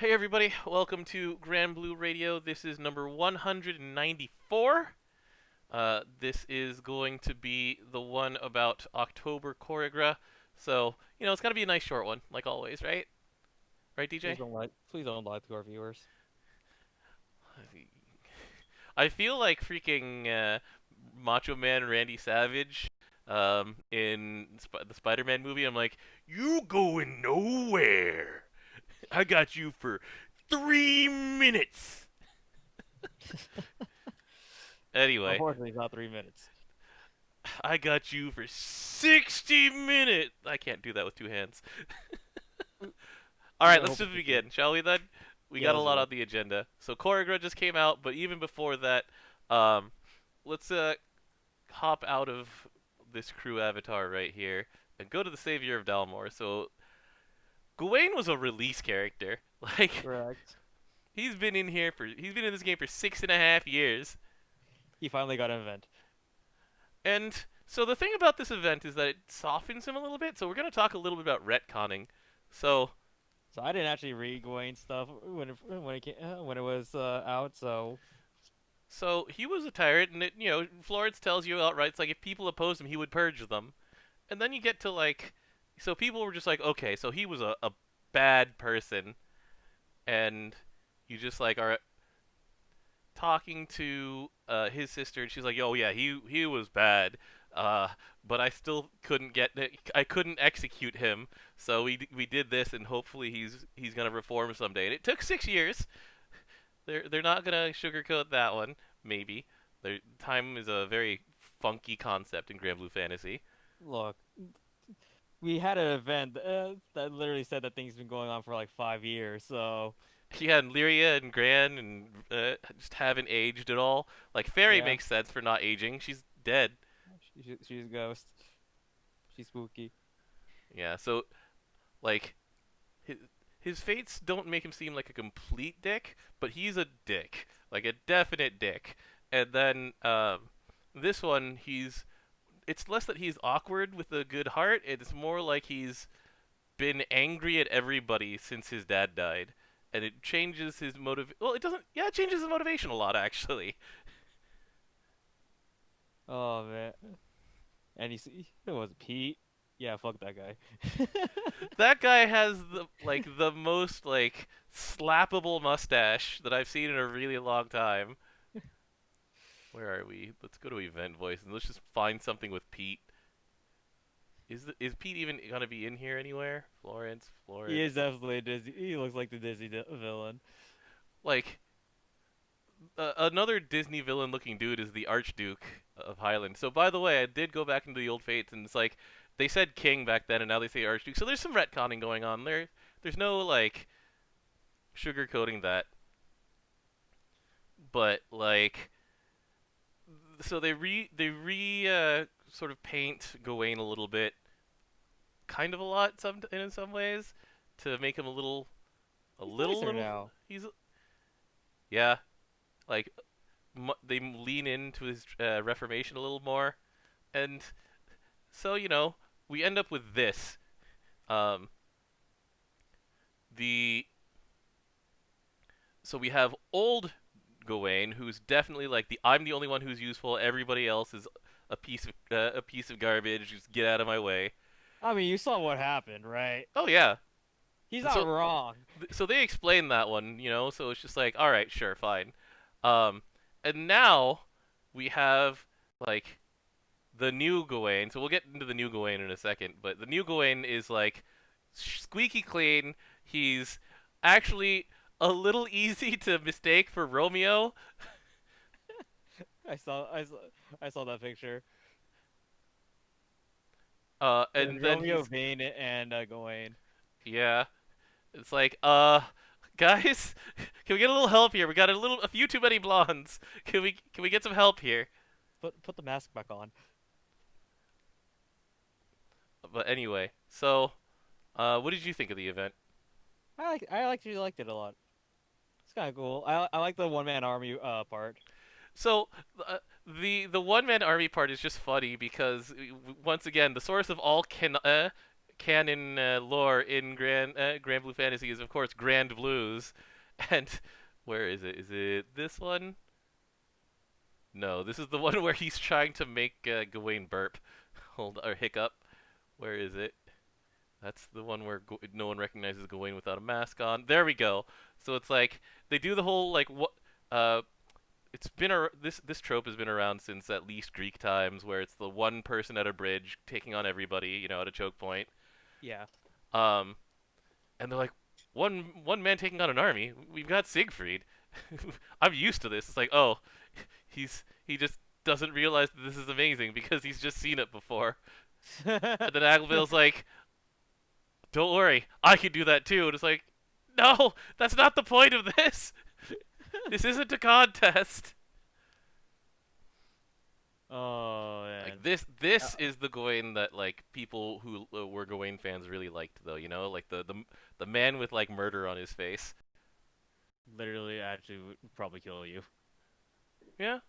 Hey everybody, welcome to Granblue Radio. This is number 194. This is going to be the one about October choreograph. So, it's gotta be a nice short one, like always, right? Right, DJ? Please don't lie to our viewers. I feel like freaking Macho Man Randy Savage in the Spider-Man movie. I'm like, you going nowhere. I got you for 3 minutes. Anyway, Unfortunately, it's not 3 minutes. I got you for 60 minutes. I can't do that with two hands. All Yeah, right, I let's hope just it's okay. begin, shall we then? We Yeah, got a let's do lot it. on the agenda. So Choreograph just came out, but even before that, um, let's hop out of this crew avatar right here and go to the Savior of Dalmor. So Gawain was a release character. Like Correct. he's been in this game for 6.5 years. He finally got an event. And so the thing about this event is that it softens him a little bit. So we're gonna talk a little bit about retconning. So So I didn't actually read Gawain stuff when it was out. so he was a tyrant, and Florence tells you outright, it's like if people opposed him, he would purge them. And then you get to like, so people were just like, okay, so he was a bad person, and you just like are talking to his sister, and she's like, "Oh yeah, he was bad, uh, but I couldn't execute him, so we did this, and hopefully he's gonna reform someday." And it took 6 years. They're not gonna sugarcoat that one. Maybe time is a very funky concept in Grand Blue Fantasy. look, we had an event that literally said that things been going on for like 5 years. So Yeah, and Lyria and Gran and just haven't aged at all. Like Fairy yeah, makes sense for not aging. She's dead. she's a ghost. She's spooky. Yeah, so like his, his fates don't make him seem like a complete dick, but he's a dick, like a definite dick. And then this one, it's less that he's awkward with a good heart. It's more like he's been angry at everybody since his dad died, and it changes his motive. Well, it doesn't. Yeah, it changes his motivation a lot actually. Oh man, and it was Pete. Yeah, fuck that guy. That guy has the most like slappable mustache that I've seen in a really long time. Where are we? Let's go to event voice and let's just find something with Pete. Is Pete even gonna be in here anywhere? Florence, He is Florence. definitely a Disney. He looks like the Disney villain. Like another Disney villain looking dude is the Archduke of Highland. So by the way, I did go back into the old fates and it's like they said king back then and now they say Archduke. So there's some retconning going on there. There's no like sugarcoating that, but like so they sort of paint Gawain a little bit, kind of a lot in some ways, to make him a He's little nicer little. now. He's yeah, like they lean into his reformation a little more, and so we end up with this. Um, the so we have old Gawain, who's definitely like I'm the only one who's useful. Everybody else is a piece of garbage. Just get out of my way. I mean, you saw what happened, right? Oh yeah. He's not So wrong. so they explain that one, So it's just like, all right, sure, fine. Um, and now we have like the new Gawain. So we'll get into the new Gawain in a second, but the new Gawain is like squeaky clean. He's actually a little easy to mistake for Romeo. I saw, I saw, I saw that picture. There's And then Romeo, he's Vane, and Gawain. yeah. It's like guys, can we get a little help here? We got a few too many blondes. Can we get some help here? Put the mask back on. But anyway, so what did you think of the event? I actually liked it a lot. It's kind of cool. I like the one man army part. So the one man army part is just funny because once again the source of all canon lore in Grand Blue Fantasy is of course Grand Blues, and where is it? Is it this one? No, this is the one where he's trying to make Gawain burp. Hold or hiccup. Where is it? That's the one where no one recognizes Gawain without a mask on. There we go. So it's like they do the whole like what it's been this trope has been around since at least Greek times, where it's the one person at a bridge taking on everybody, at a choke point. Yeah. Um, and they're like, one man taking on an army. We've got Siegfried. I'm used to this. It's like, oh, he just doesn't realize that this is amazing because he's just seen it before. And then Aglevil's like, don't worry, I can do that too. And it's like, no, that's not the point of this. This isn't a contest. Oh man. Like this is the Gawain that like people who were Gawain fans really liked, though. Like the man with like murder on his face. Literally, actually, would probably kill you. Yeah,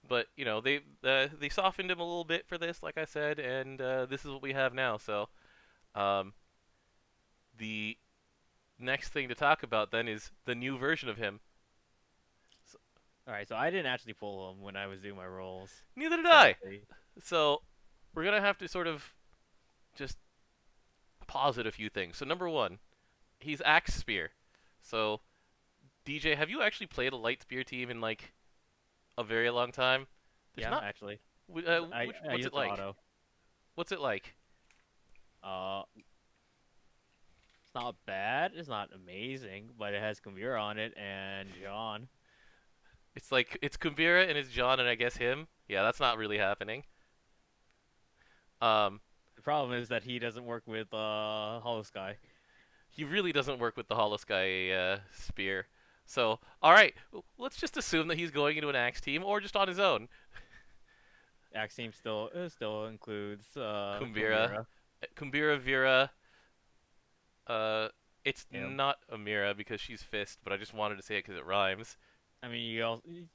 but they softened him a little bit for this, like I said, and this is what we have now. So, the next thing to talk about then is the new version of him. All right, so I didn't actually pull him when I was doing my rolls. Neither did I. Sadly. So we're gonna have to sort of just posit a few things. So number one, he's Axe Spear. So DJ, have you actually played a light spear team in like a very long time? There's Yeah, not. actually. I What's used it like? auto. What's it like? It's not bad. It's not amazing, but it has Kumira on it and John. It's like it's Kumbira and it's John and I guess him. Yeah, that's not really happening. Um, The problem is that he doesn't work with Hollow Sky. he really doesn't work with the Hollow Sky spear. So, all right, let's just assume that he's going into an axe team or just on his own. Axe team still includes Kumbira, Kumbira, Vera. It's Him. not Amira because she's Fist, but I just wanted to say it because it rhymes. I mean,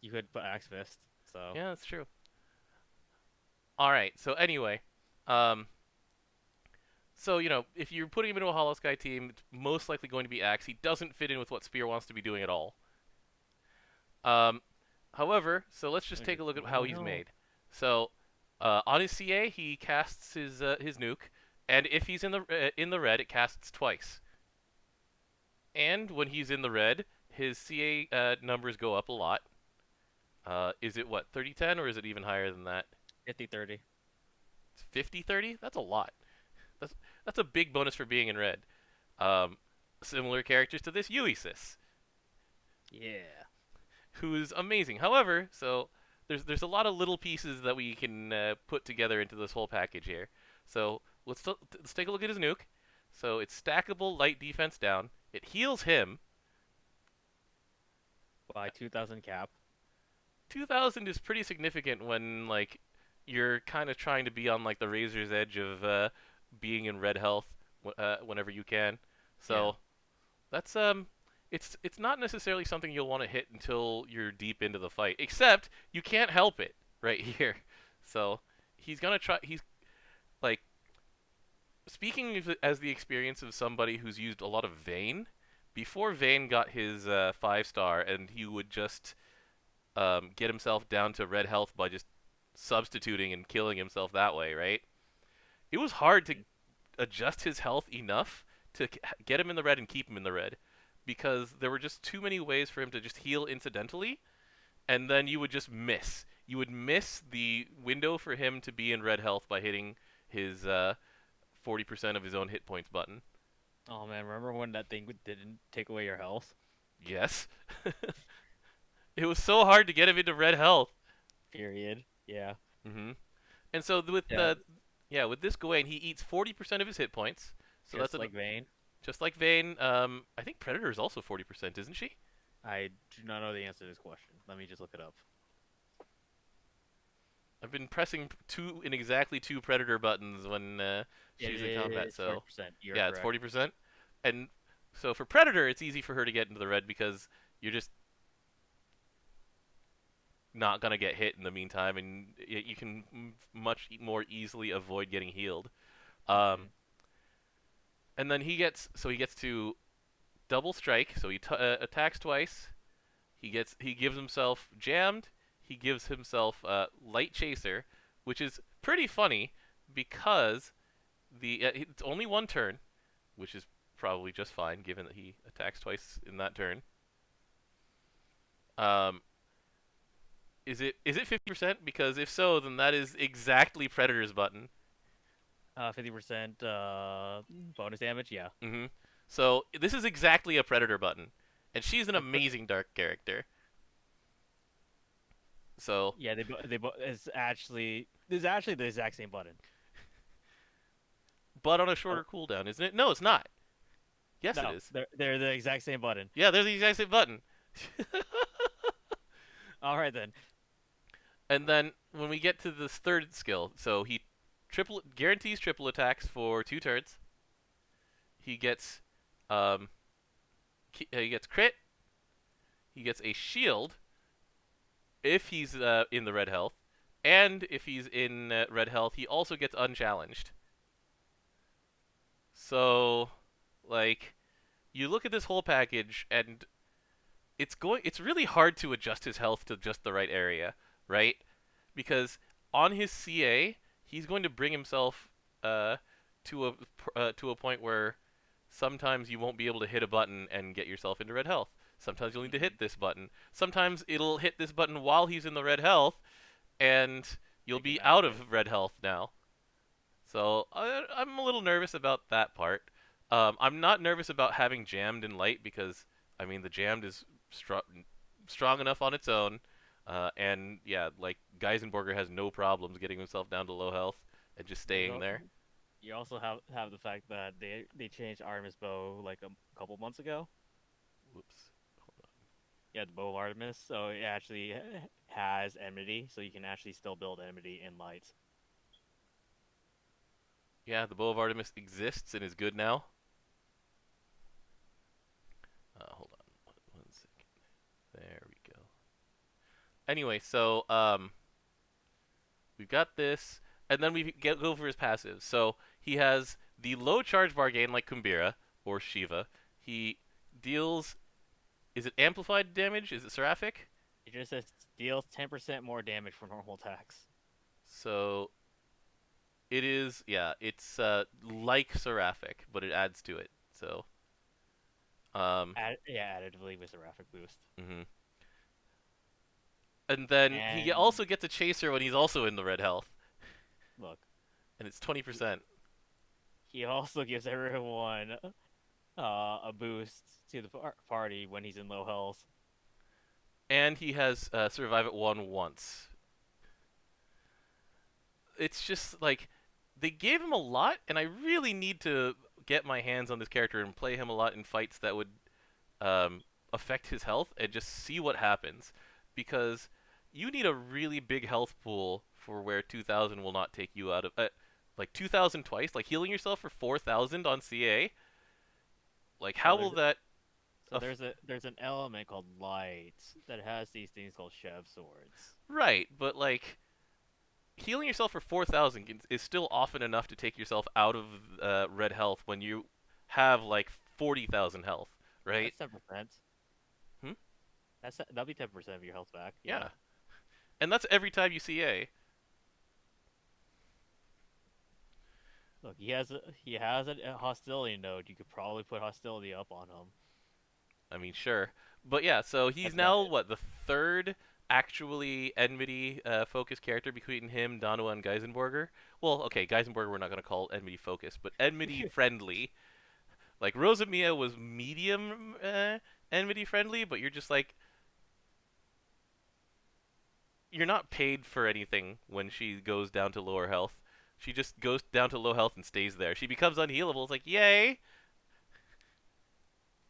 you could put Axe Fist. So Yeah, that's true. All right. So anyway, um, so if you're putting him into a Hollow Sky team, it's most likely going to be Axe. He doesn't fit in with what Spear wants to be doing at all. Um, however, so let's just take a look at how he's made. So, on his CA, he casts his nuke, and if he's in the red, it casts twice. And when he's in the red, his CA numbers go up a lot. Is it what 30-10 or is it even higher than that? 50-30. It's 50-30? That's a lot. That's a big bonus for being in red. Similar characters to this, Uesis, Yeah. who is amazing. However, so there's a lot of little pieces that we can put together into this whole package here. So let's take a look at his nuke. So it's stackable, light defense down. It heals him. By 2,000 cap. 2,000 is pretty significant when like you're kind of trying to be on like the razor's edge of being in red health whenever you can. So that's it's not necessarily something you'll want to hit until you're deep into the fight. Except you can't help it right here. So he's gonna try. He's like speaking as the experience of somebody who's used a lot of Vayne. Before Vayne got his 5-star, and he would just get himself down to red health by just substituting and killing himself that way, right? It was hard to adjust his health enough to get him in the red and keep him in the red, because there were just too many ways for him to just heal incidentally, and then you would just miss. You would miss the window for him to be in red health by hitting his 40% of his own hit points button. Oh man, remember when that thing didn't take away your health? Yes. It was so hard to get him into red health. Period. Yeah. Mm-hmm. And so with this Gawain, he eats 40% of his hit points. So Just that's like Vayne. just like Vayne. I think Predator is also 40%, isn't she? I do not know the answer to this question. Let me just look it up. I've been pressing exactly two Predator buttons when she's in combat. So 40%. You're yeah, it's correct. 40%. And so for Predator, it's easy for her to get into the red because you're just not gonna get hit in the meantime, and you can much more easily avoid getting healed. Um, And then he gets to double strike. So he attacks twice. He gives himself jammed. He gives himself light chaser, which is pretty funny because it's only one turn, which is probably just fine given that he attacks twice in that turn. Um, is it 50%? Because if so, then that is exactly Predator's button. 50% bonus damage. Yeah. hmm So this is exactly a Predator button, and she's an amazing dark character. So, Yeah, it's actually the exact same button. but on a Oh, shorter cooldown, isn't it? No, it's not. Yes, it no, is. they're the exact same button. Yeah, they're the exact same button. All right then. And then when we get to this third skill, so he triple guarantees triple attacks for 2 turns. He gets um he gets crit. He gets a shield if he's in the red health, and if he's in red health, he also gets unchallenged. So, like, you look at this whole package, and it's really hard to adjust his health to just the right area, right? Because on his CA, he's going to bring himself to a point where sometimes you won't be able to hit a button and get yourself into red health. Sometimes you'll need to hit this button. Sometimes it'll hit this button while he's in the red health, and you'll Take him be out. out of red health now. So I'm a little nervous about that part. I'm not nervous about having jammed in light because I mean the jammed is strong enough on its own, and yeah, like Geisenberger has no problems getting himself down to low health and just There's staying al- there. You also have the fact that they changed Artemis bow like a couple months ago. Whoops. Yeah, the bow of Artemis, so it actually has enmity, so you can actually still build enmity in light. Yeah, the Bow of Artemis exists and is good now. Hold on, one second. There we go. Anyway, so we've got this, and then go for his passives. So he has the low charge bar gain like Kumbira or Shiva. He deals. Is it amplified damage? Is it seraphic? It just says deals 10% more damage for normal attacks. So it is. Yeah, it's like seraphic, but it adds to it. So Yeah, additively with Seraphic boost. mhm. And then he And also gets a chaser when he's also in the red health, look, and it's he, 20%. he also gives everyone a boost to the party when he's in low health. And he has survive at one once. It's just like they gave him a lot, and I really need to get my hands on this character and play him a lot in fights that would affect his health and just see what happens. Because you need a really big health pool for where 2,000 will not take you out of like 2,000 twice, like healing yourself for 4,000 on CA. Like how Well, will that? there's an element called light that has these things called Chev swords. Right, but like healing yourself for 4,000 is still often enough to take yourself out of red health when you have like 40,000 health, right? That's 10%. Hmm? That'll be 10% of your health back. Yeah. Yeah, and that's every time you CA. Look, he has a hostility node. You could probably put hostility up on him. I mean, sure, but yeah. So he's That's about now it. what the third actually enmity focused character between him, Danua, and Geisenberger. Well, okay, Geisenberger we're not gonna call enmity focused, but enmity friendly. Like Rosamia was medium enmity friendly, but you're just like you're not paid for anything when she goes down to lower health. She just goes down to low health and stays there. She becomes unhealable. It's like, yay!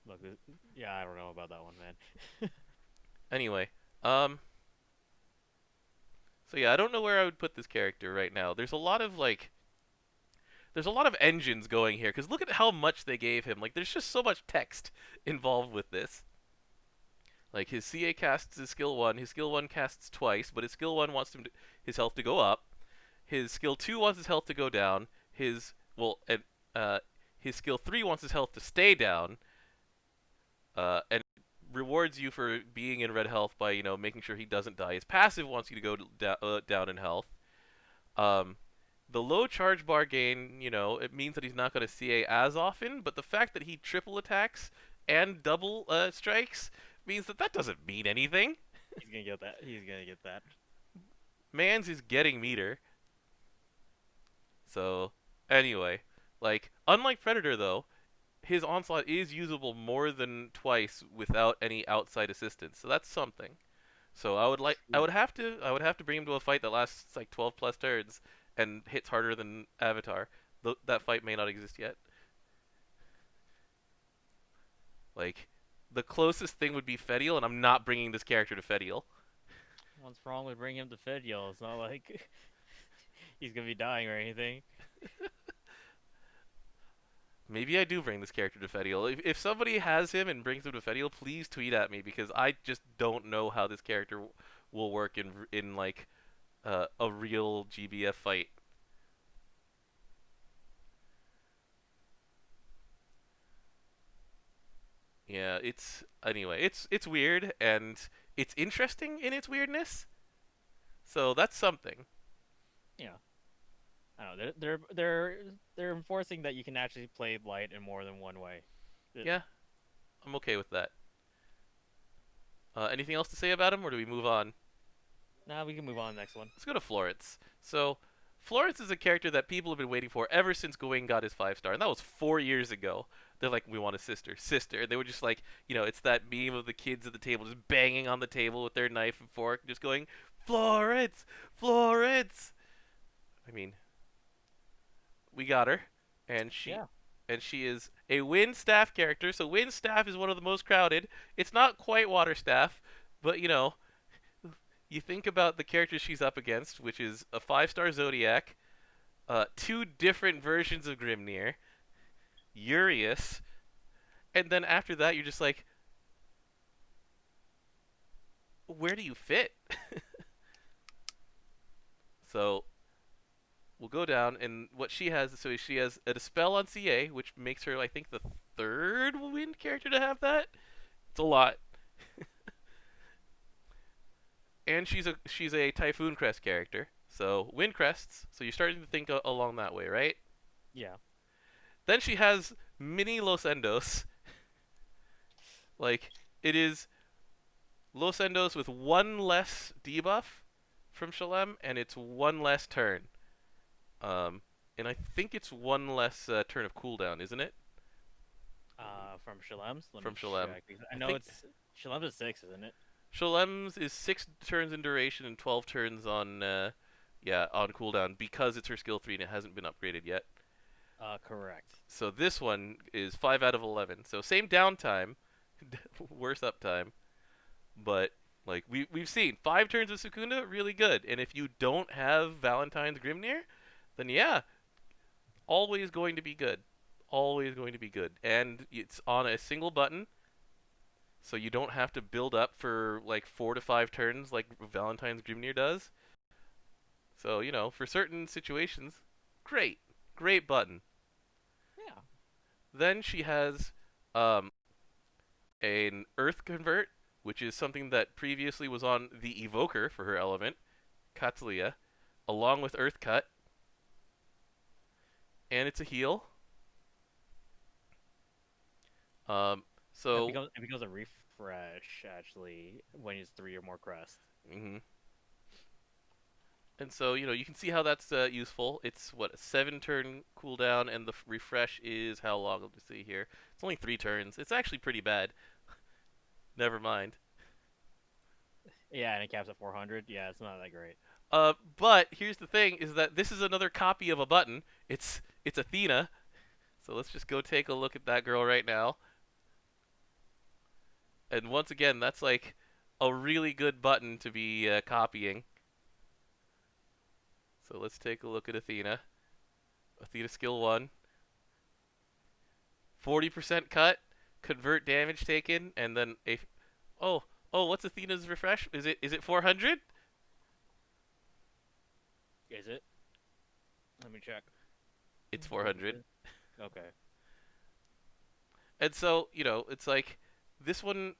Look, yeah, I don't know about that one, man. Anyway, so yeah, I don't know where I would put this character right now. There's a lot of engines going here because look at how much they gave him. Like, there's just so much text involved with this. Like his CA casts his skill one. His skill one casts twice, but his skill one wants his health to go up. His skill 2 wants his health to go down. His well, and his skill 3 wants his health to stay down, and rewards you for being in red health by making sure he doesn't die. His passive wants you to go down in health. Um, the low charge bar gain, it means that he's not going to CA as often, but the fact that he triple attacks and double strikes means that doesn't mean anything. He's gonna get that. He's gonna get that. Mans is getting meter. So, anyway, unlike Predator though, his onslaught is usable more than twice without any outside assistance. So that's something. So I would have to bring him to a fight that lasts like 12 plus turns and hits harder than Avatar. That fight may not exist yet. Like the closest thing would be Fediel, and I'm not bringing this character to Fediel. What's wrong with bringing him to Fidel? It's not like he's gonna be dying or anything. Maybe I do bring this character to Fediel. If somebody has him and brings him to Fediel, please tweet at me because I just don't know how this character will work in like a real GBF fight. Yeah, it's weird and it's interesting in its weirdness. So that's something. Yeah, I don't know. They're enforcing that you can actually play light in more than one way. Yeah, I'm okay with that. Anything else to say about him, or do we move on? Now we can move on to the next one. Let's go to Florence. So, Florence is a character that people have been waiting for ever since Gawain got his 5-star, and that was 4 years ago. They're like, we want a sister, sister. And they were just like, it's that meme of the kids at the table just banging on the table with their knife and fork, just going, Florence, Florence. I mean, we got her, and she Yeah. and she is a wind staff character. So wind staff is one of the most crowded. It's not quite water staff, but you think about the characters she's up against, which is a 5-star Zodiac, two different versions of Grimnir, Urius, and then after that you're just like, where do you fit? So we'll go down, and what she has, so she has a dispel on CA, which makes her, I think, the third wind character to have that. It's a lot. And she's a Typhoon Crest character, so wind crests. So you're starting to think along that way, right? Yeah. Then she has mini Los Endos. Like it is Los Endos with one less debuff from Shalem, and it's one less turn. And I think it's one less turn of cooldown, isn't it? From Shalem's. Let me From Shalem. check. I I know think it's Shalem's is 6, isn't it? Shalem's is 6 turns in duration and 12 turns on on cooldown because it's her skill 3 and it hasn't been upgraded yet. Correct. So this one is 5 out of 11. So same downtime, worse uptime, but like we've seen 5 turns of Sukunda really good. And if you don't have Valentine's Grimnir, then yeah, always going to be good. Always going to be good. And it's on a single button. So you don't have to build up for like 4 to 5 turns like Valentine's Grimnir does. So, for certain situations, great. Great button. Yeah. Then she has an Earth Convert, which is something that previously was on the Evoker for her element, Katsulia, along with Earth Cut. And it's a heal. So It becomes a refresh actually when it's 3 or more crests. mhm. And so, you can see how that's useful. It's, what, a 7-turn cooldown, and the refresh is how long? Let me see here. It's only 3 turns. It's actually pretty bad. Never mind. Yeah, and it caps at 400. Yeah, it's not that great. But here's the thing, is that this is another copy of a button. It's Athena. So let's just go take a look at that girl right now. And once again, that's like a really good button to be copying. So let's take a look at Athena. Athena skill 1. 40% cut, convert damage taken, and then oh, what's Athena's refresh? Is it 400? Is it? Let me check. It's 400. Okay. And so, it's like this one.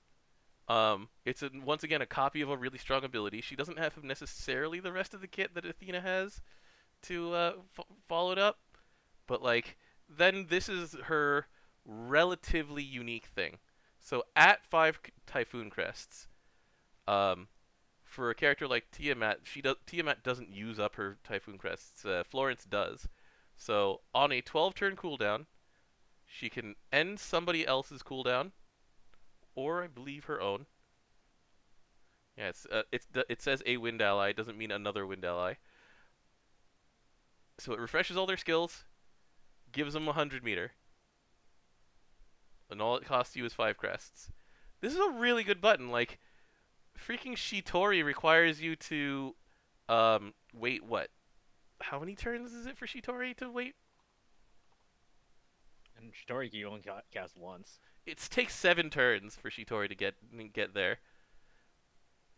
Once again a copy of a really strong ability. She doesn't have necessarily the rest of the kit that Athena has to follow it up, but like then this is her relatively unique thing. So at five Typhoon Crests, um, for a character like Tiamat, Tiamat doesn't use up her Typhoon Crests. Florence does. So on a 12 turn cooldown, she can end somebody else's cooldown, or I believe her own. Yeah, it says a wind ally. It doesn't mean another wind ally. So it refreshes all their skills, gives them 100 meter, and all it costs you is 5 crests. This is a really good button. Like freaking Shitori requires you to wait what? How many turns is it for Shitori to wait? And Shitori you only cast once. It takes 7 turns for Shitori to get there.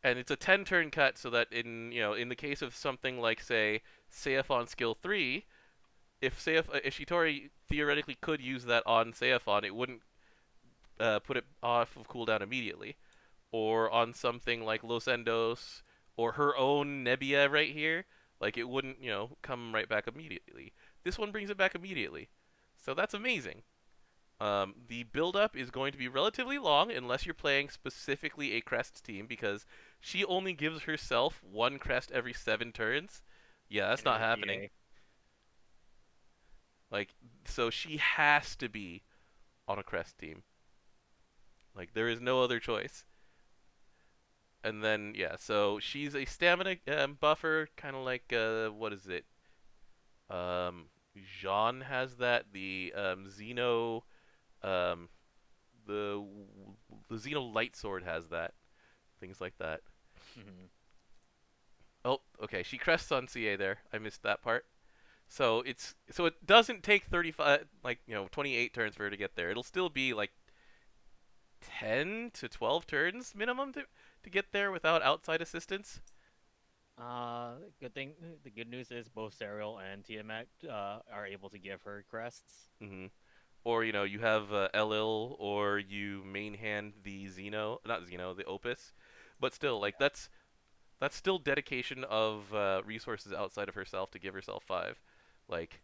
And it's a 10 turn cut so that in the case of something like say Seif on skill 3, if Shitori theoretically could use that on Seifon, it wouldn't put it off of cooldown immediately. Or on something like Los Endos or her own Nebbia right here, like it wouldn't come right back immediately. This one brings it back immediately, so that's amazing. The build up is going to be relatively long unless you're playing specifically a crest team because she only gives herself 1 crest every 7 turns. Yeah, that's And not her happening. Like, so she has to be on a crest team. Like, there is no other choice. And then, yeah, so she's a stamina buffer, kind of like, what is it? Um, Jean has that. Um, the the Xeno Light Sword has that. Things like that. hmm Oh, okay. She crests on CA there. I missed that part. So it doesn't take 35 28 turns for her to get there. It'll still be like 10 to 12 turns minimum to get there without outside assistance. Good thing. The good news is both Serial and Tiamat are able to give her crests. Hmm. Or you have Elil, or you main hand the Xeno, not Xeno, the Opus, but still like that's still dedication of resources outside of herself to give herself 5, like,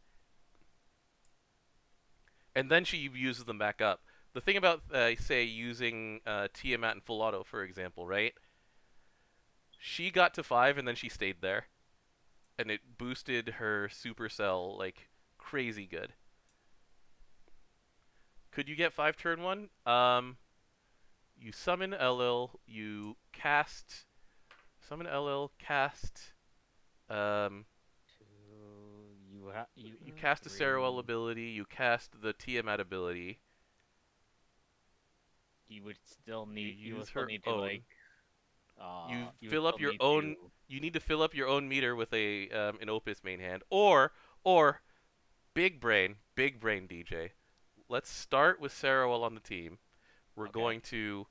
and then she uses them back up. The thing about say using Tiamat and Full Auto for example, right? She got to 5 and then she stayed there, and it boosted her supercell like crazy good. Could you get 5 turn 1? You summon Elil, you cast summon Elil, cast you cast a Sarawel Three. ability, you cast the Tiamat ability, You would still you need. You would use still her need to own. like. You would Fill up still your need own. to. You need to fill up your own meter with a an Opus main hand, or big brain DJ. Let's start with Sarawel on the team. We're Okay. going to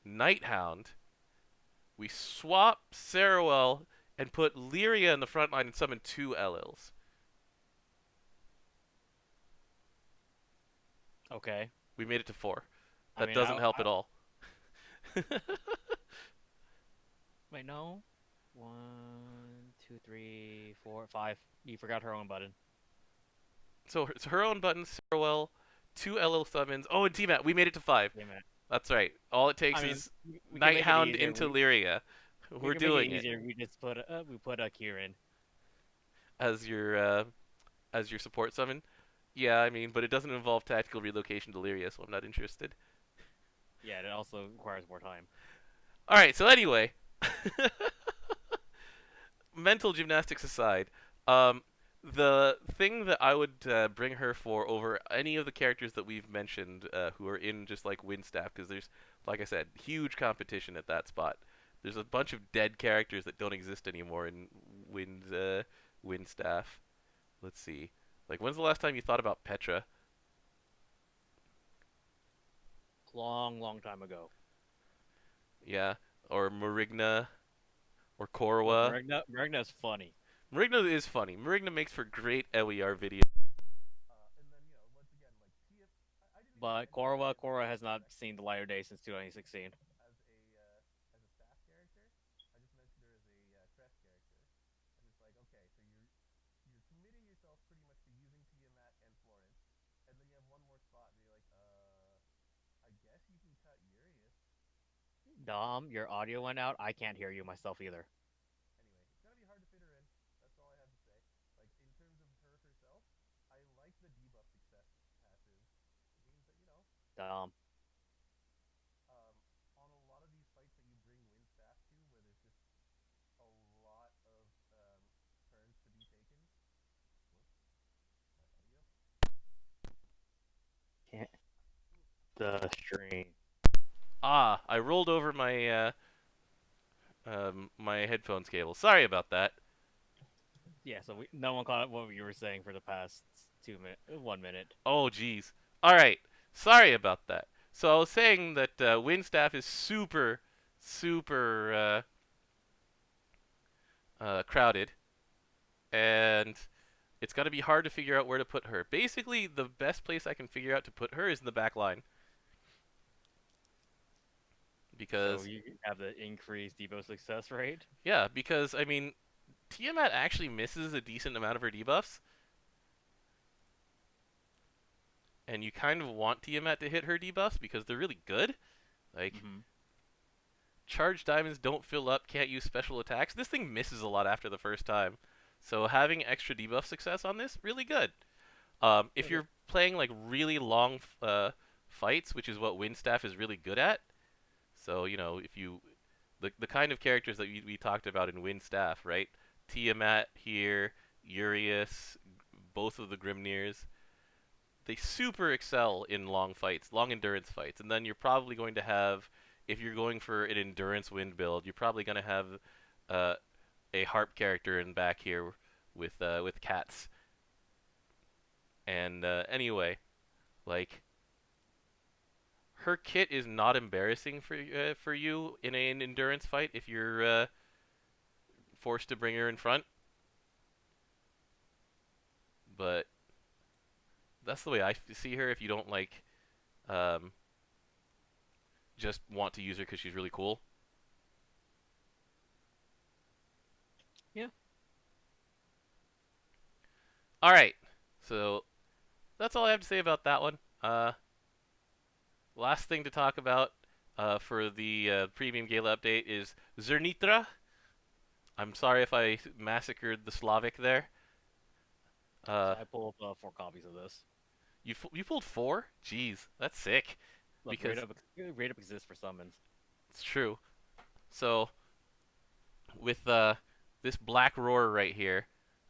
Nighthound. We swap Sarawel and put Lyria in the front line and summon 2 LLs. Okay. We made it to 4. I That mean, doesn't help at all. wait, no. One, two, three, four, five. You forgot her own button. So it's her own button, Sarawel, 2 LL summons. Oh, and T-Mat, we made it to 5. Damn it. That's right. All it I takes mean, is we can make it Nighthound easier. into Lyria. We We're can make it doing it easier. We put a Kieran. as your uh, as your support summon. Yeah, I mean, but it doesn't involve tactical relocation to Lyria, so I'm not interested. Yeah, it also requires more time. All right. So anyway, mental gymnastics aside, um, the thing that I would bring her for over any of the characters that we've mentioned who are in just like Windstaff, because there's, like I said, huge competition at that spot. There's a bunch of dead characters that don't exist anymore in Windstaff. Let's see. Like, when's the last time you thought about Petra? Long, long time ago. Yeah, or Marigna, or Look, Korwa. Marigna's funny. Marigna is funny. Marigna makes for great LER videos. But Korra has not seen the light of day since 2016. as a staff character. I just mentioned her as a Crest character. I'm just like, okay, so you're committing yourself pretty much to using Tiamat and Florence, and then you have one more spot, and you're like, I guess you can cut Urius. Dom, your audio went out. I can't hear you myself either. Anyway, it's gonna be hard to fit her in. That's all I have to say. Like in terms of her herself, I like the debuff success passive. It means that Dom. um, on a lot of these fights that you bring wind staff to, where there's just a lot of turns to be taken. Whoops, my audio. Can't the stream. Ah, I rolled over my headphones cable. Sorry about that. Yeah, so no one caught what you were saying for the past 2 minutes, 1 minute. Oh, geez. All right. Sorry about that. So I was saying that wind staff is super crowded, and it's going to be hard to figure out where to put her. Basically, the best place I can figure out to put her is in the back line. So Because, you have the increased debuff success rate. yeah, because, I mean, Tiamat actually misses a decent amount of her debuffs, and you kind of want Tiamat to hit her debuffs because they're really good. Like, Mm-hmm. charge diamonds don't fill up, can't use special attacks. This thing misses a lot after the first time. So having extra debuff success on this, really good. If Okay. you're playing like really long fights, which is what Windstaff is really good at, so if you the kind of characters that we talked about in Windstaff, right? Tiamat here, Urius, both of the Grimnirs, they super excel in long fights, long endurance fights, and then you're probably going to have, if you're going for an endurance wind build, you're probably going to have uh, a harp character in back here with cats. And anyway, like her kit is not embarrassing for you in an endurance fight if you're forced to bring her in front. But that's the way I see her. If you don't like um, just want to use her because she's really cool. Yeah. All right, so that's all I have to say about that one. Last thing to talk about for the Premium Gala update is Zernitra. I'm sorry if I massacred the Slavic there. Uh, So I pulled 4 copies of this. you pulled four? Jeez, that's sick. Look, Because rate up exists for summons. it's true. So with this Black Roar right here,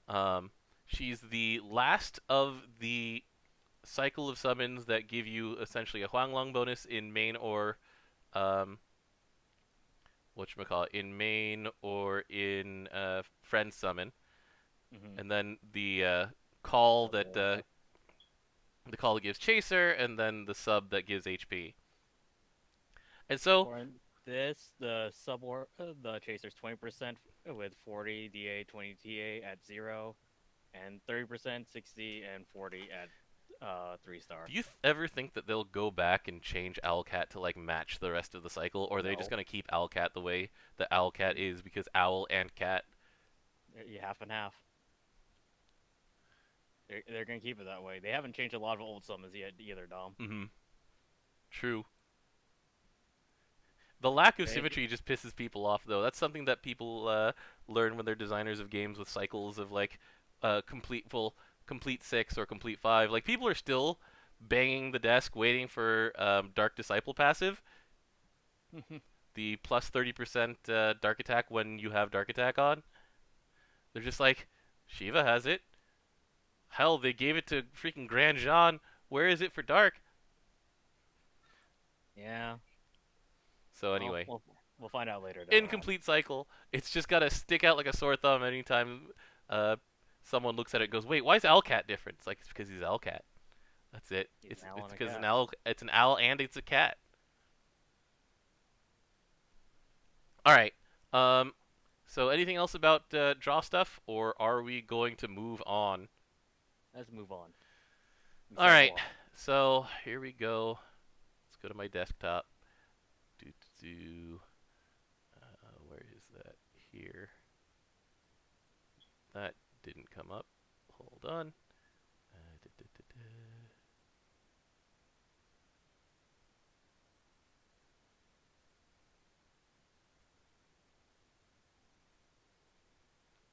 um, she's the last of the cycle of summons that give you essentially a Huanglong bonus in main or um, whatchamacallit, in main or in friend summon, Mm-hmm. and then the call So that the call that gives chaser, and then the sub that gives HP. And so for this, the chaser's 20% with 40 DA, 20 TA at 0, and 30%, 60, and 40 at 3-star. do you ever think that they'll go back and change Owlcat to like match the rest of the cycle, or are they just No, gonna keep Owlcat the way that Owlcat is because Owl and Cat? you half and half. They're gonna keep it that way. They haven't changed a lot of old summons yet either, Dom. Mm-hmm. True. The lack of They, symmetry just pisses people off, though. That's something that people learn when they're designers of games with cycles of like complete 6 or complete 5. Like people are still banging the desk waiting for Dark Disciple passive, the plus 30% Dark Attack when you have Dark Attack on. They're just like, Shiva has it. Hell, they gave it to freaking Grand Jean. Where is it for Dark? yeah. So Well, anyway, we'll find out later down the line. incomplete cycle. It's just gotta stick out like a sore thumb anytime uh, someone looks at it and goes, "Wait, why is Owlcat different?" It's like it's because he's Owlcat. That's it. He's an It's owl it's and a because cat. it's an owl and it's a cat. All right. Um. So anything else about draw stuff, or are we going to move on? Let's move on. We All said a right. lot. So here we go. Let's go to my desktop. Do do do. Where is that? Here. That didn't come up. Hold on. Da, da, da, da.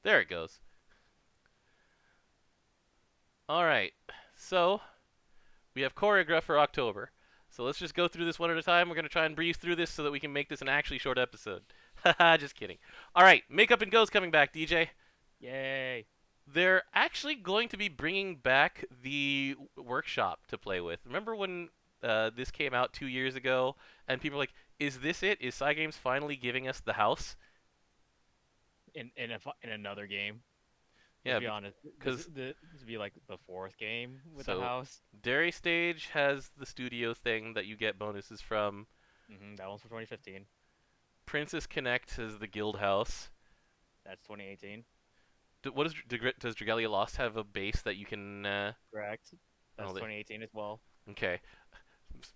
There it goes. All right. So we have choreograph for October. So let's just go through this one at a time. We're gonna try and breeze through this so that we can make this an actually short episode. Haha, just kidding. All right, Makeup and Go's coming back, DJ. Yay! They're actually going to be bringing back the workshop to play with. Remember when this came out 2 years ago, and people were like, "Is this it? Is Cygames finally giving us the house?" In another game. Let's Yeah, be honest. because This would be like the fourth game with the so house. Dairy Stage has the studio thing that you get bonuses from. That one's for 2015. Princess Connect has the guild house. That's 2018. What does Dragalia Lost have a base that you can? Correct. That's Oh, 2018 as well. okay.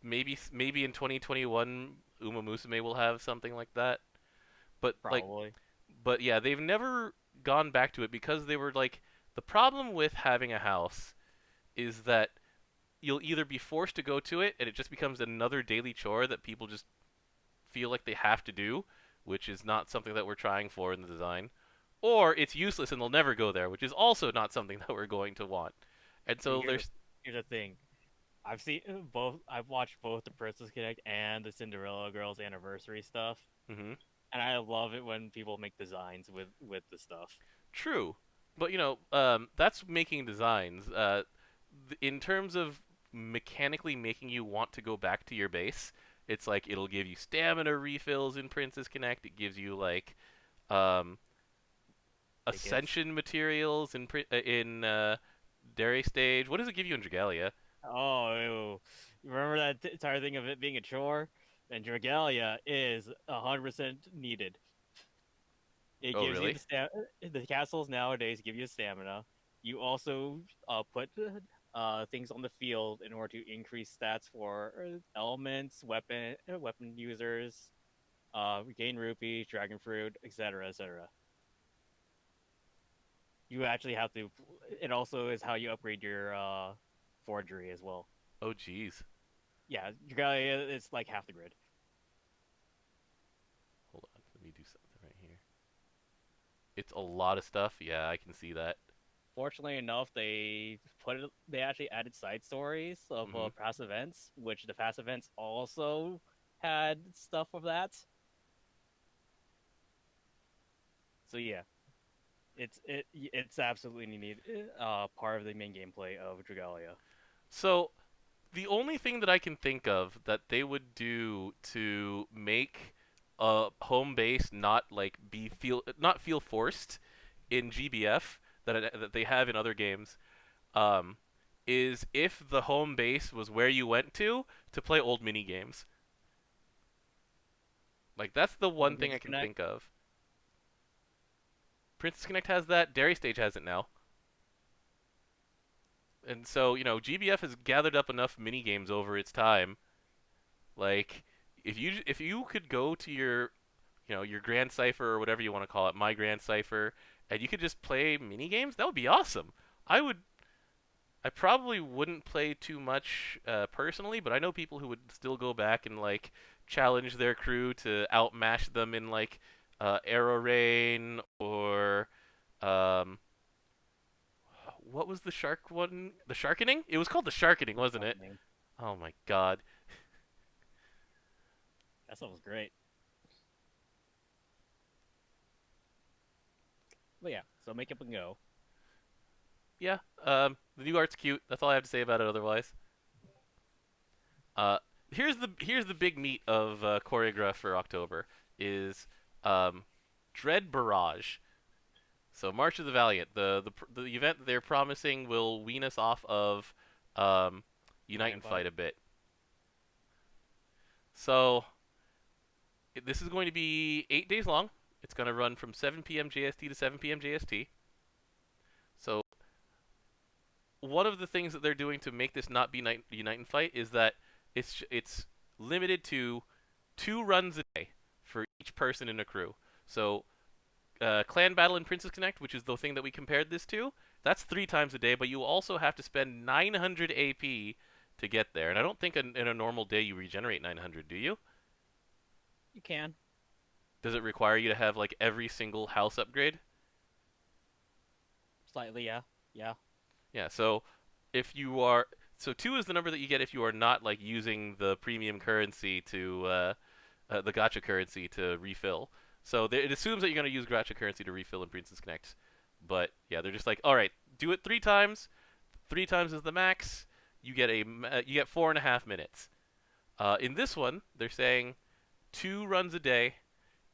Maybe in 2021 Uma Musume will have something like that. But like, Probably. but yeah, they've never gone back to it because they were like, the problem with having a house is that you'll either be forced to go to it and it just becomes another daily chore that people just feel like they have to do, which is not something that we're trying for in the design, or it's useless and they'll never go there, which is also not something that we're going to want. And See, so there's here's the thing. I've seen both. I've watched both the Princess Connect and the Cinderella Girls anniversary stuff, hmm and I love it when people make designs with the stuff. true, but that's making designs. In terms of mechanically making you want to go back to your base, it's like it'll give you stamina refills in Princess Connect. It gives you like um, Tickets. ascension materials in Dairy Stage. What does it give you in Dragalia? Oh, ew. Remember that entire thing of it being a chore? And Dragalia is 100% needed. It Oh, gives you really? the the castles nowadays give you stamina. You also put things on the field in order to increase stats for elements, weapon users, gain rupee, dragon fruit, etc., etc. You actually have to. It also is how you upgrade your forgery as well. Oh, jeez. Yeah, Dragalia is like half the grid. Hold on. Let me do something right here. It's a lot of stuff. Yeah, I can see that. Fortunately enough, they actually added side stories of hmm past events, which the past events also had stuff of that. So yeah, it's absolutely needed part of the main gameplay of Dragalia. So the only thing that I can think of that they would do to make a home base not feel forced in GBF that they have in other games, um, is if the home base was where you went to play old mini games. Like that's the one thing I can Connect. think of. Princess Connect has that. Dairy Stage has it now. And so GBF has gathered up enough mini games over its time. Like if you could go to your Grand Cipher or whatever you want to call it, my Grand Cipher, and you could just play mini games, that would be awesome. I would. I probably wouldn't play too much personally, but I know people who would still go back and like challenge their crew to outmash them in like Arrow Rain or um, what was the shark one? The Sharkening? It was called the Sharkening, wasn't it? Oh my god. That stuff was great. But yeah, so make up and go. Yeah. The new art's cute. That's all I have to say about it. Otherwise, uh, here's the big meat of choreograph for October is um, Dread Barrage. So March of the Valiant, the event that they're promising will wean us off of um, Unite Unite and and Fight fight. a bit. So this is going to be 8 days long. It's going to run from 7 p.m. JST to 7 p.m. JST. So one of the things that they're doing to make this not be Unite and Fight is that it's limited to 2 runs a day for each person in a crew. So Clan Battle and Princess Connect, which is the thing that we compared this to, that's 3 times a day, but you also have to spend 900 AP to get there. And I don't think in a normal day you regenerate 900, do you? You can. Does it require you to have like every single house upgrade? Slightly, yeah. Yeah. Yeah, so if you are so 2 is the number that you get if you are not like using the premium currency to the gacha currency to refill. So it assumes that you're going to use gacha currency to refill in Princess Connect. But yeah, they're just like, all right, do it 3 times. 3 times is the max. You get 4.5 minutes. In this one, they're saying 2 runs a day.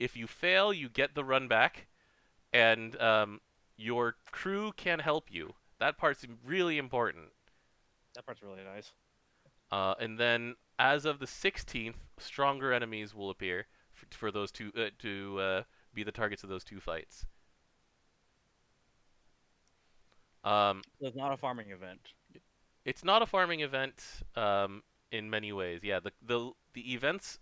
If you fail, you get the run back, and your crew can help you. That part's really important. That part's really nice. And then, as of the 16th, stronger enemies will appear for those two to be the targets of those 2 fights. So it's not a farming event. It's not a farming event in many ways. Yeah, the events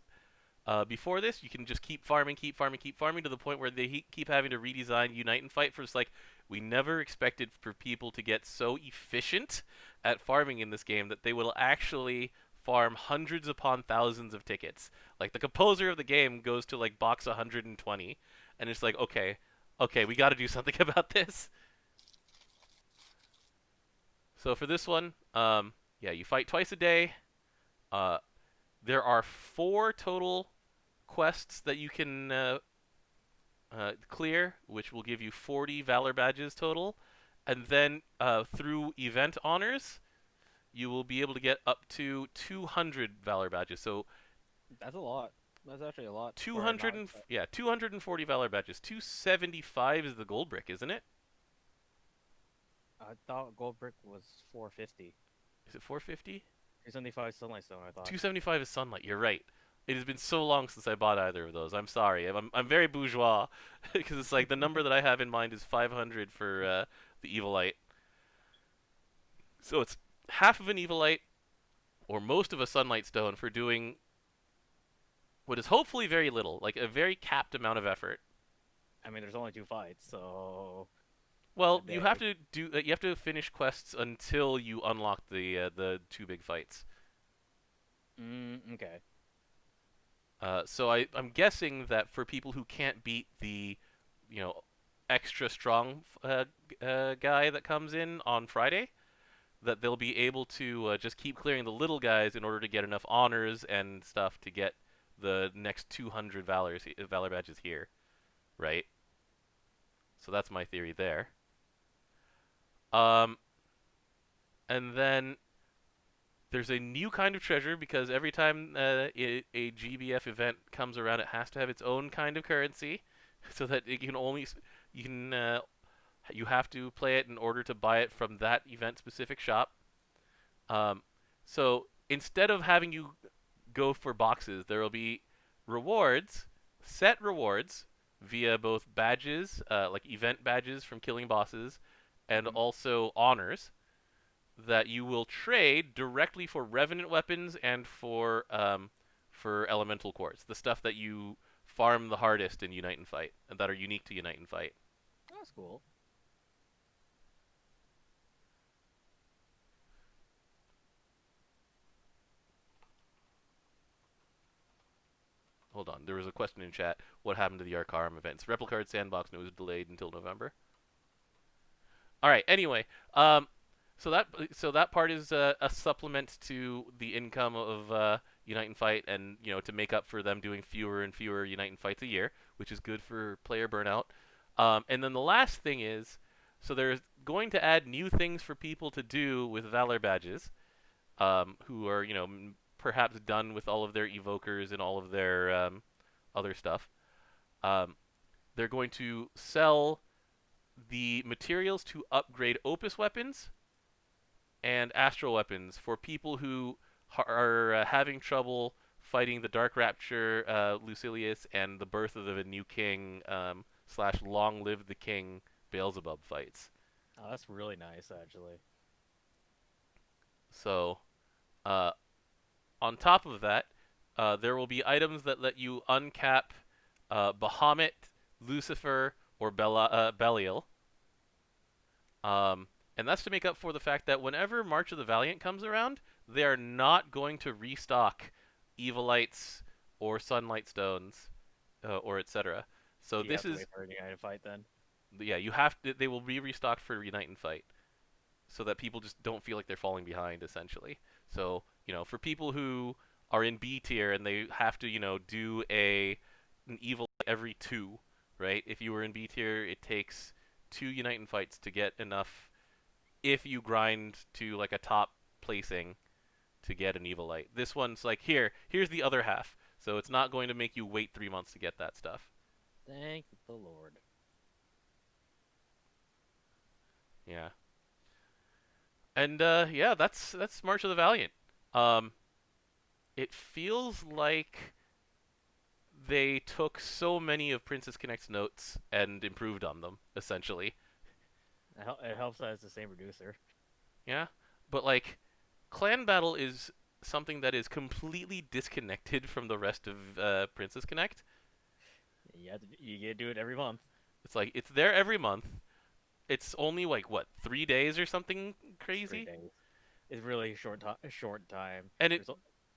before this, you can just keep farming, keep farming, keep farming to the point where they keep having to redesign Unite and Fight for just like we never expected for people to get so efficient at farming in this game that they will actually farm hundreds upon thousands of tickets. Like the composer of the game goes to like box 120, and it's like okay, we got to do something about this. So for this one, yeah, you fight twice a day. Uh, there are 4 total quests that you can clear, which will give you 40 Valor badges total. And then through event honors, you will be able to get up to 200 Valor badges. So That's a lot. That's actually a lot for 200 not. and yeah, 240 Valor badges. 275 is the gold brick, isn't it? I thought gold brick was 450. Is it 450? 375 sunlight stone. I thought. 275 is sunlight. You're right. It has been so long since I bought either of those. I'm sorry. I'm very bourgeois because it's like the number that I have in mind is 500 for the Evilite. So it's half of an Evilite or most of a Sunlight Stone for doing what is hopefully very little, like a very capped amount of effort. I mean, there's only 2 fights, so a Well, you have day. to do you have to finish quests until you unlock the 2 big fights. Okay. So I'm guessing that for people who can't beat the, you know, extra strong guy that comes in on Friday, that they'll be able to just keep clearing the little guys in order to get enough honors and stuff to get the next 200 valor badges here, right? So that's my theory there. Um, and then there's a new kind of treasure because every time a GBF event comes around, it has to have its own kind of currency, so that it can only you can you have to play it in order to buy it from that event specific shop. Um, so instead of having you go for boxes, there will be rewards, set rewards via both badges, like event badges from killing bosses, and Hmm. also honors that you will trade directly for revenant weapons and for elemental quartz, the stuff that you farm the hardest in Unite and Fight, and that are unique to Unite and Fight. That's cool. Hold on, there was a question in chat. What happened to the Arcarum events? Replicard Sandbox, and it was delayed until November. All right. Anyway, um, so that part is a supplement to the income of Unite and Fight, and to make up for them doing fewer and fewer Unite and Fights a year, which is good for player burnout. And then the last thing is, so they're going to add new things for people to do with Valor badges, who are perhaps done with all of their evokers and all of their other stuff. Um, they're going to sell the materials to upgrade Opus weapons and Astral weapons for people who are having trouble fighting the Dark Rapture, Lucilius, and the Birth of the New King / Long Live the King Beelzebub fights. Oh, that's really nice, actually. So, uh, on top of that, there will be items that let you uncap Bahamut, Lucifer, or Belial. Um, and that's to make up for the fact that whenever March of the Valiant comes around, they are not going to restock Evilites or Sunlight Stones or etc. So So you this have to is wait for a United fight then. yeah, you have to. They will be restocked for Unite and Fight, so that people just don't feel like they're falling behind. Essentially, so for people who are in B tier and they have to do an evil every two, right? If you were in B tier, it takes two Unite and Fights to get enough. If you grind to like a top placing to get an evil light, this one's like here's the other half. So it's not going to make you wait 3 months to get that stuff. Thank the Lord. Yeah. And yeah, that's March of the Valiant. Um, it feels like they took so many of Princess Connect's notes and improved on them, essentially. It helps that it's the same producer. Yeah, but like, Clan Battle is something that is completely disconnected from the rest of Princess Connect. You get to do it every month. It's like it's there every month. It's only like what 3 days or something It's 3 crazy, days. It's really a short time. and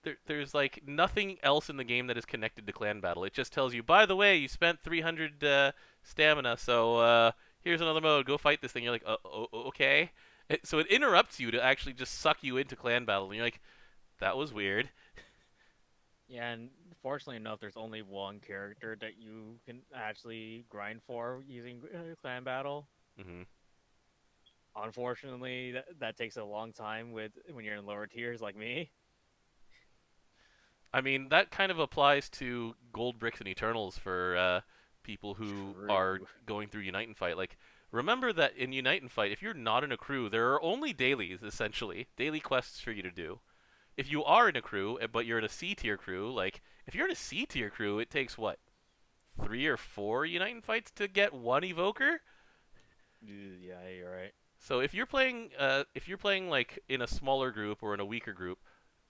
There's there's like nothing else in the game that is connected to clan battle. It just tells you, by the way, you spent 300 stamina, so here's another mode. Go fight this thing. You're like, okay. So it interrupts you to actually just suck you into clan battle, and you're like, that was weird. Yeah, and fortunately enough, there's only one character that you can actually grind for using clan battle. hmm Unfortunately, that takes a long time with when you're in lower tiers like me. I mean, that kind of applies to Gold Bricks and Eternals for people who are True. going through Unite and Fight. Like, remember that in Unite and Fight, if you're not in a crew, there are only dailies, essentially, daily quests for you to do. If you are in a crew, but you're in a C tier crew, like if you're in a C tier crew, it takes what 3 or 4 Unite and fights to get one evoker. Yeah, you're right. So if you're playing like in a smaller group or in a weaker group,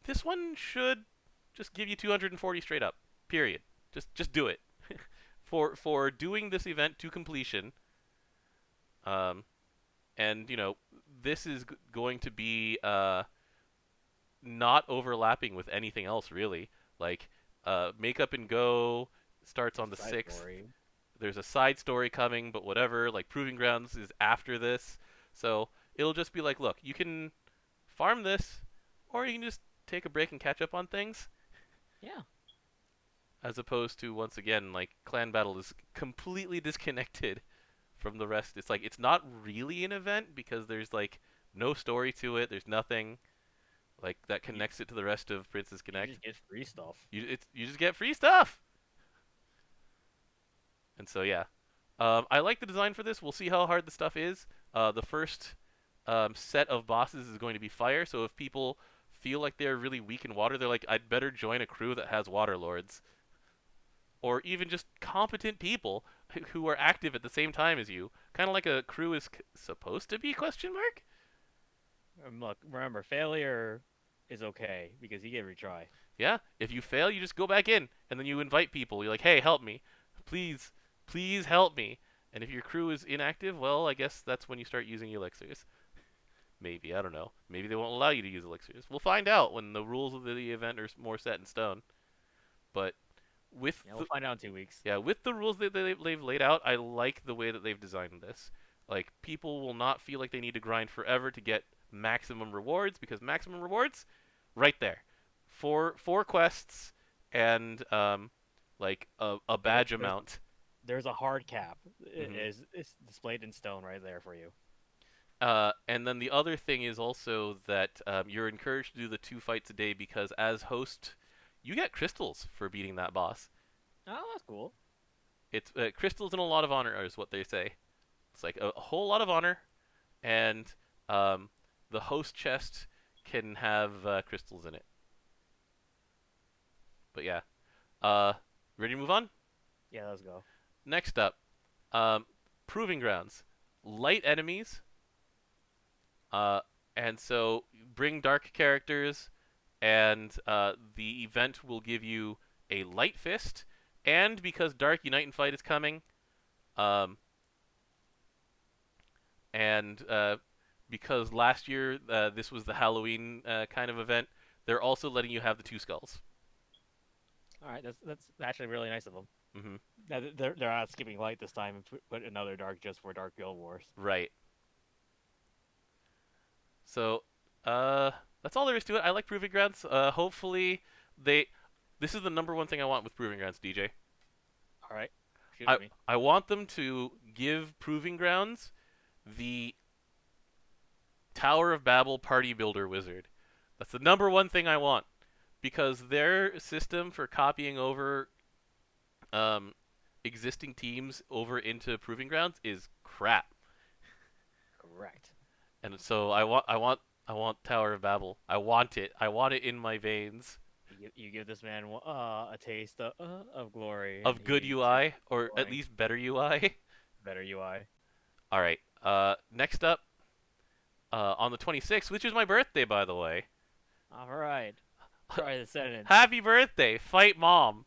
this one should just give you 240 straight up. Period. Just do it. For doing this event to completion. Um, and this is going to be not overlapping with anything else really. Like Make Up and Go starts on the Side 6th. story. There's a side story coming, but whatever. Like Proving Grounds is after this, so it'll just be like, look, you can farm this, or you can just take a break and catch up on things. Yeah. As opposed to once again, like Clan Battle is completely disconnected from the rest. It's like it's not really an event because there's like no story to it. There's nothing like that You, connects it to the rest of Princess you Connect. just get free stuff. You just get free stuff. And so yeah, I like the design for this. We'll see how hard the stuff is. The first set of bosses is going to be fire. So if people feel like they're really weak in water, they're like, I'd better join a crew that has water lords, or even just competent people who are active at the same time as you. Kind of like a crew is supposed to be? Question mark. Look, remember, failure is okay because you get a retry. Yeah. If you fail, you just go back in, and then you invite people. You're like, hey, help me, please, please help me. And if your crew is inactive, well, I guess that's when you start using elixirs. Maybe, I don't know. Maybe they won't allow you to use elixirs. We'll find out when the rules of the event are more set in stone. But with Yeah, we'll find out in 2 weeks. yeah, with the rules that they've laid out, I like the way that they've designed this. Like people will not feel like they need to grind forever to get maximum rewards because maximum rewards, right there, four quests and like a There, badge there's amount. there's a hard cap. hmm It's displayed in stone right there for you. And then the other thing is also that you're encouraged to do the 2 fights a day because as host, you get crystals for beating that boss. Oh, that's cool. It's crystals and a lot of honor is what they say. It's like a whole lot of honor, and um, the host chest can have crystals in it. But yeah, uh, ready to move on? Yeah, let's go. Next up, um, Proving Grounds. Light enemies, uh, And so bring dark characters, and the event will give you a light fist. And because Dark Unite and Fight is coming, um, and because last year this was the Halloween kind of event, they're also letting you have the two skulls. All right, that's actually really nice of them. Hmm. They're not skipping light this time and put another dark just for Dark Guild Wars. Right. So uh, that's all there is to it. I like Proving Grounds. Hopefully they. This is the number one thing I want with Proving Grounds, DJ. All right, shoot I at me. I want them to give Proving Grounds the Tower of Babel party builder wizard. That's the number one thing I want because their system for copying over um, existing teams over into Proving Grounds is crap. Correct. And so I want Tower of Babel. I want it. I want it in my veins You give this man a taste of glory, and of good he starts UI or at going least better UI. better UI. All right. Next up, on the 26th, which is my birthday, by the way. All right, try the sentence. Happy birthday, Fight Mom.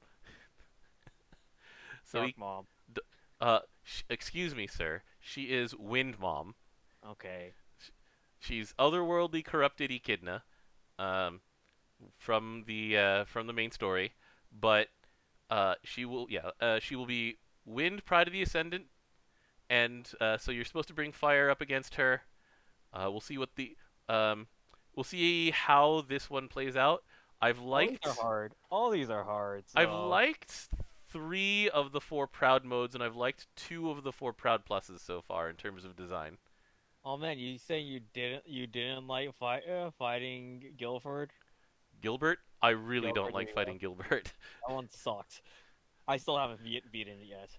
So Dark he, Mom. excuse me, sir. She is Wind Mom. Okay. She's otherworldly corrupted Echidna, um, from the main story, but she will be Wind Pride of the Ascendant, and so you're supposed to bring fire up against her. We'll see what the um, we'll see how this one plays out. I've All these are liked hard. All these are hard. I've So, liked three of the four proud modes, and I've liked two of the four proud pluses so far in terms of design. oh man, you saying you didn't like fighting Guilford? Gilbert, I really don't Guilford, like yeah. fighting Gilbert. That one sucked. I still haven't beaten it yet.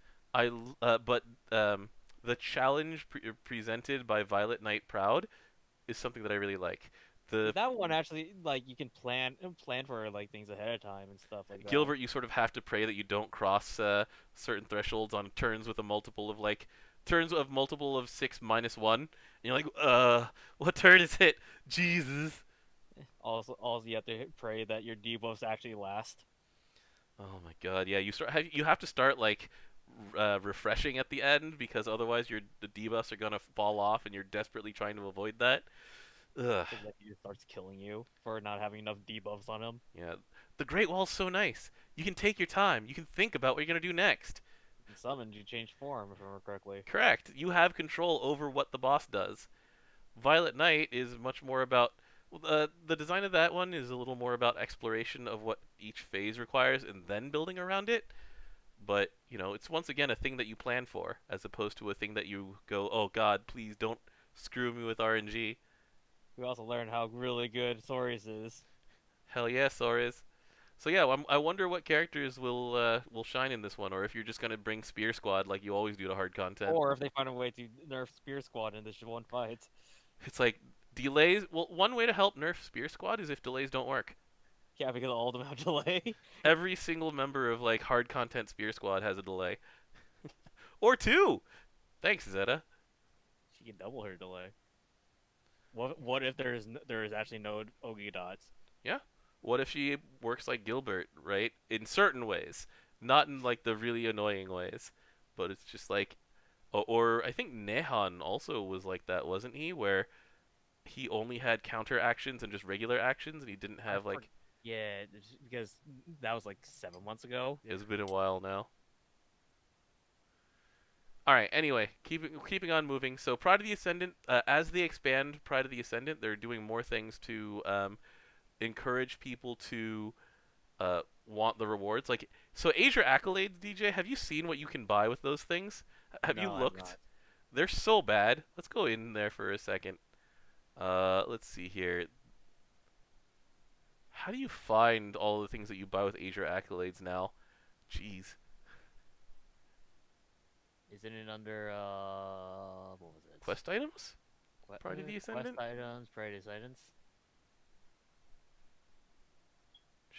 But the challenge presented by Violet Knight Proud is something that I really like. The That one actually, like, you can plan for like things ahead of time and stuff like that. Gilbert, you sort of have to pray that you don't cross certain thresholds on turns with a multiple of like turns of multiple of 6 - 1. And you're like, what turn is it? Jesus. Also, you have to pray that your debuffs actually last. Oh my God, yeah. You have to start like refreshing at the end because otherwise the debuffs are gonna fall off, and you're desperately trying to avoid that. Ugh. Because he starts killing you for not having enough debuffs on him. Yeah, the Great Wall's so nice. You can take your time. You can think about what you're gonna do next. And summoned, you change form, if I remember correctly. Correct. You have control over what the boss does. Violet Knight is much more about the design of that one is a little more about exploration of what each phase requires and then building around it. But it's once again a thing that you plan for, as opposed to a thing that you go, "Oh God, please don't screw me with RNG." We also learned how really good Sorius is. Hell yeah, Sores. So yeah, I wonder what characters will shine in this one, or if you're just gonna bring Spear Squad like you always do to hard content. Or if they find a way to nerf Spear Squad in this one fight. It's like delays. Well, one way to help nerf Spear Squad is if delays don't work. Yeah, because of all the amount delay. Every single member of like hard content Spear Squad has a delay, or two. Thanks, Zeta. She can double her delay. What if there is actually no Ogi dots? Yeah. What if she works like Gilbert, right? In certain ways, not in like the really annoying ways, but it's just like, or I think Nehan also was like that, wasn't he? Where he only had counter actions and just regular actions, and he didn't I have like. forget because that was like 7 months ago. It's been a while now. All right. Anyway, keeping on moving. So Pride of the Ascendant, as they expand Pride of the Ascendant, they're doing more things to encourage people to want the rewards. Like, so Asia accolades, DJ. Have you seen what you can buy with those things? Have you No, I'm looked? not. They're so bad. Let's go in there for a second. Let's see here. How do you find all the things that you buy with Asia accolades now? Jeez. Isn't it under what was it? Quest items? Pride of the Quest Ascendant? items, Pride items.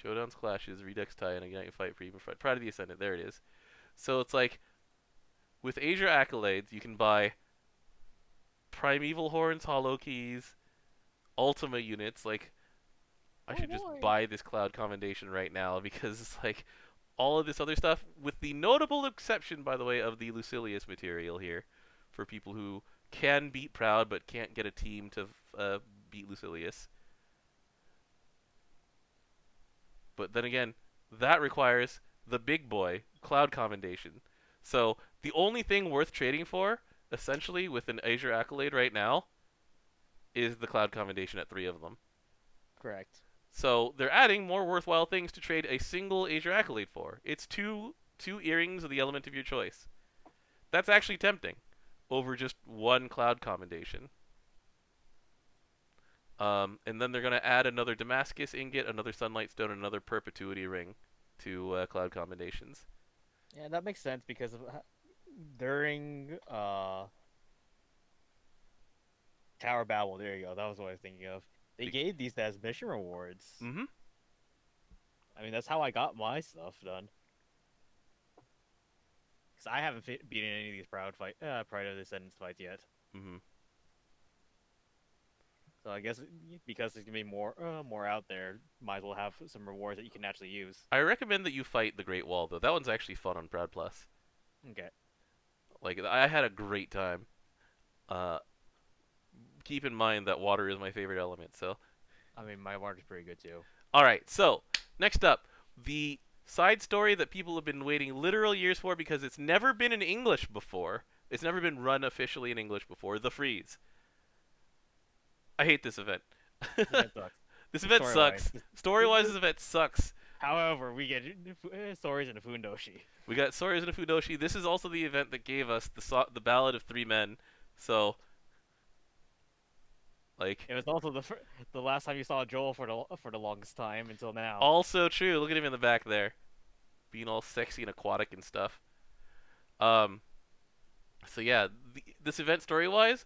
Showdowns, clashes, redux tie, and ignite fight, premium fight. Pride of the Ascendant. There it is. So it's like with Asia accolades, you can buy primeval horns, hollow keys, Ultima units. Like, I Oh should just boy. buy this Cloud Commendation right now because it's like all of this other stuff, with the notable exception, by the way, of the Lucilius material here, for people who can beat Proud but can't get a team to beat Lucilius. But then again, that requires the big boy, Cloud Commendation. So the only thing worth trading for, essentially, with an Azure Accolade right now, is the Cloud Commendation at 3 of them. Correct. So they're adding more worthwhile things to trade a single Azure Accolade for. It's two earrings of the element of your choice. That's actually tempting over just one Cloud Commendation. And then they're going to add another Damascus ingot, another Sunlight Stone, and another Perpetuity ring to Cloud Commendations. Yeah, that makes sense because of, during Tower Battle, there you go. That was what I was thinking of. They gave these as mission rewards. Mm-hmm. I mean, that's how I got my stuff done. Because I haven't beaten any of these Pride of the Descendants fights yet. Mm-hmm. So I guess because there's gonna be more out there, might as well have some rewards that you can actually use. I recommend that you fight the Great Wall, though. That one's actually fun on Proud Plus. Okay. Like, I had a great time. Uh, Keep in mind that water is my favorite element, so. I mean, my water's pretty good too. Alright, so, next up, the side story that people have been waiting literal years for because it's never been in English before. It's never been run officially in English before. The Freeze. I hate this event. This event sucks. This event Story-wise. sucks. Story-wise, this event sucks. However, we get stories in a Fundoshi. We got Stories in a Fudoshi. This is also the event that gave us the Ballad of Three Men. So, like, It was also the last time you saw Joel for the longest time until now. also true. Look at him in the back there, being all sexy and aquatic and stuff. Um, so yeah, this event story-wise,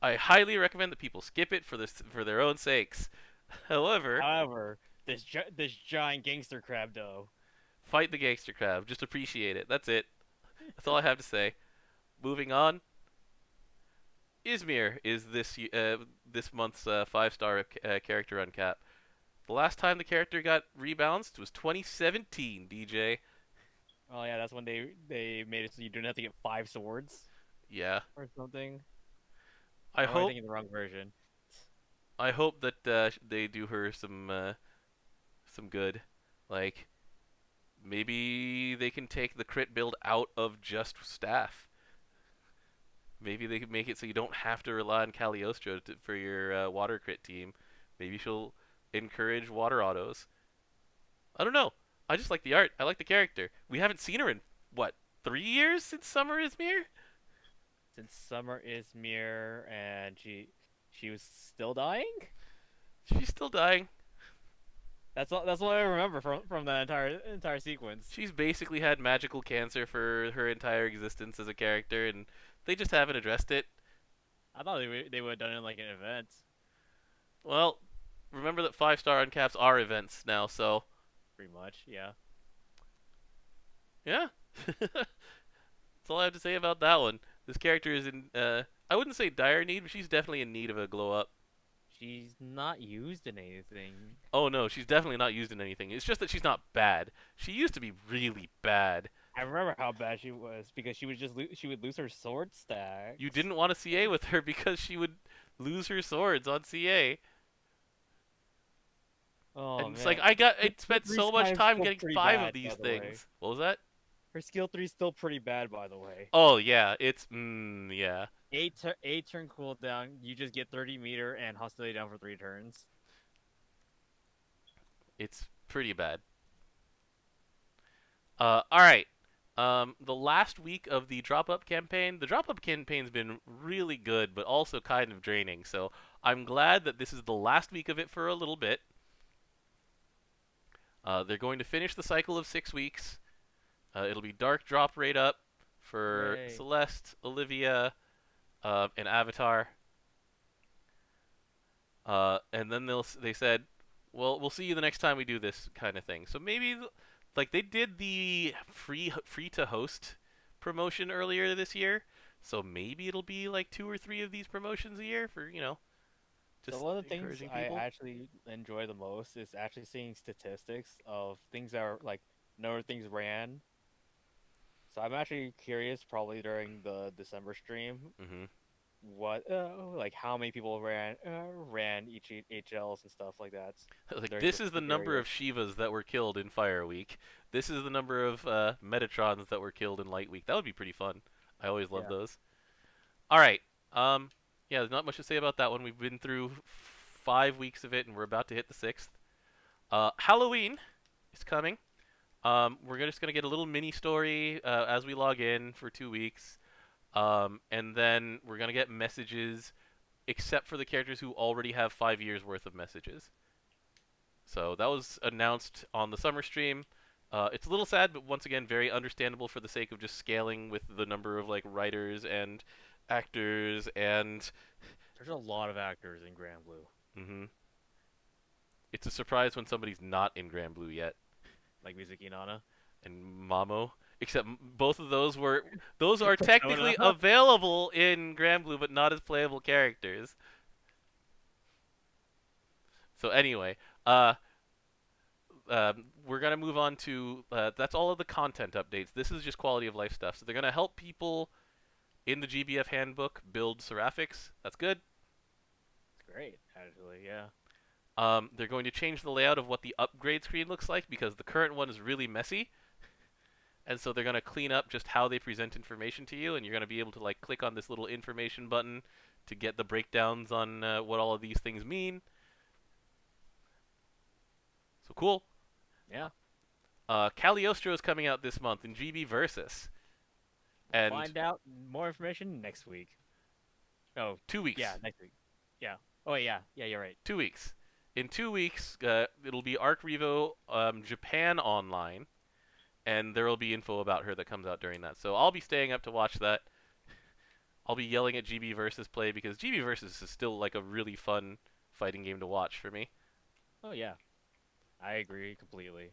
I highly recommend that people skip it for their own sakes. However, this giant gangster crab though. Fight the gangster crab. Just appreciate it. That's it. That's all I have to say. Moving on. Izmir is this month's 5-star character on Cap. The last time the character got rebalanced was 2017. DJ. Oh yeah, that's when they made it so you don't have to get 5 swords Yeah. or something. I Or am I hope thinking the wrong version. that they do her some good. Like, maybe they can take the crit build out of just staff. Maybe they could make it so you don't have to rely on Cagliostro for your water crit team. Maybe she'll encourage water autos. I don't know. I just like the art. I like the character. We haven't seen her in, what, 3 years since Summer Izmir? Since Summer Izmir and she was still dying? She's still dying. That's what I remember from that entire sequence. She's basically had magical cancer for her entire existence as a character, and they just haven't addressed it. I thought they would have done it like an event. Well, remember that 5-star uncaps are events now, so Pretty much, yeah. yeah. That's all I have to say about that one. This character is in, I wouldn't say dire need, but she's definitely in need of a glow up. She's not used in anything. Oh no, she's definitely not used in anything. It's just that she's not bad. She used to be really bad. I remember how bad she was because she would lose her sword stacks. You didn't want to CA with her because she would lose her swords on CA. Oh And man. it's like I spent so much time getting 5 of these things. What was that? Her skill 3 is still pretty bad, by the way. Oh yeah, it's yeah. 8 turn cooldown. You just get 30-meter and hostility down for 3 turns. It's pretty bad. All right. The last week of the drop-up campaign, the drop-up campaign's been really good, but also kind of draining. So I'm glad that this is the last week of it for a little bit. They're going to finish the cycle of 6 weeks. It'll be dark drop rate up for Yay. Celeste, Olivia, and Avatar. And then they said, well, we'll see you the next time we do this kind of thing. So maybe, like, they did the free to host promotion earlier this year. So maybe it'll be like 2 or 3 of these promotions a year for, So Just one of the things encouraging I people. actually enjoy the most is actually seeing statistics of things that are like no things ran. So I'm actually curious, probably during the December stream, Hmm. what like how many people ran each HLs and stuff like that Like during this this is the number period. of Shivas that were killed in Fire Week. This is the number of Metatrons that were killed in Light Week. That would be pretty fun. I always love Yeah, those. All right. Yeah, there's not much to say about that one. We've been through 5 weeks of it, and we're about to hit the sixth. Halloween is coming. We're just gonna get a little mini story as we log in for 2 weeks, and then we're gonna get messages, except for the characters who already have 5 years worth of messages. So that was announced on the summer stream. It's a little sad, but once again, very understandable for the sake of just scaling with the number of like writers and actors and. there's a lot of actors in Granblue, Hmm. It's a surprise when somebody's not in Granblue yet, like Mizuki Nana, and Mamo. Except both of those are Persona. technically available in Granblue, but not as playable characters. So anyway, we're gonna move on to that's all of the content updates. This is just quality of life stuff. So they're gonna help people in the GBF handbook build Seraphics. That's good. It's great, actually. Yeah. They're going to change the layout of what the upgrade screen looks like because the current one is really messy. And so they're going to clean up just how they present information to you, and you're going to be able to like click on this little information button to get the breakdowns on what all of these things mean. So cool. Yeah. Cagliostro is coming out this month in GB Versus, We'll and find out more information next week. Oh, 2 weeks. yeah, next week. Yeah. Oh, yeah. Yeah, you're right. 2 weeks. In 2 weeks, it'll be Arc Revo Japan Online, and there will be info about her that comes out during that. So I'll be staying up to watch that. I'll be yelling at GB Versus play because GB Versus is still like a really fun fighting game to watch for me. Oh, yeah. I agree completely.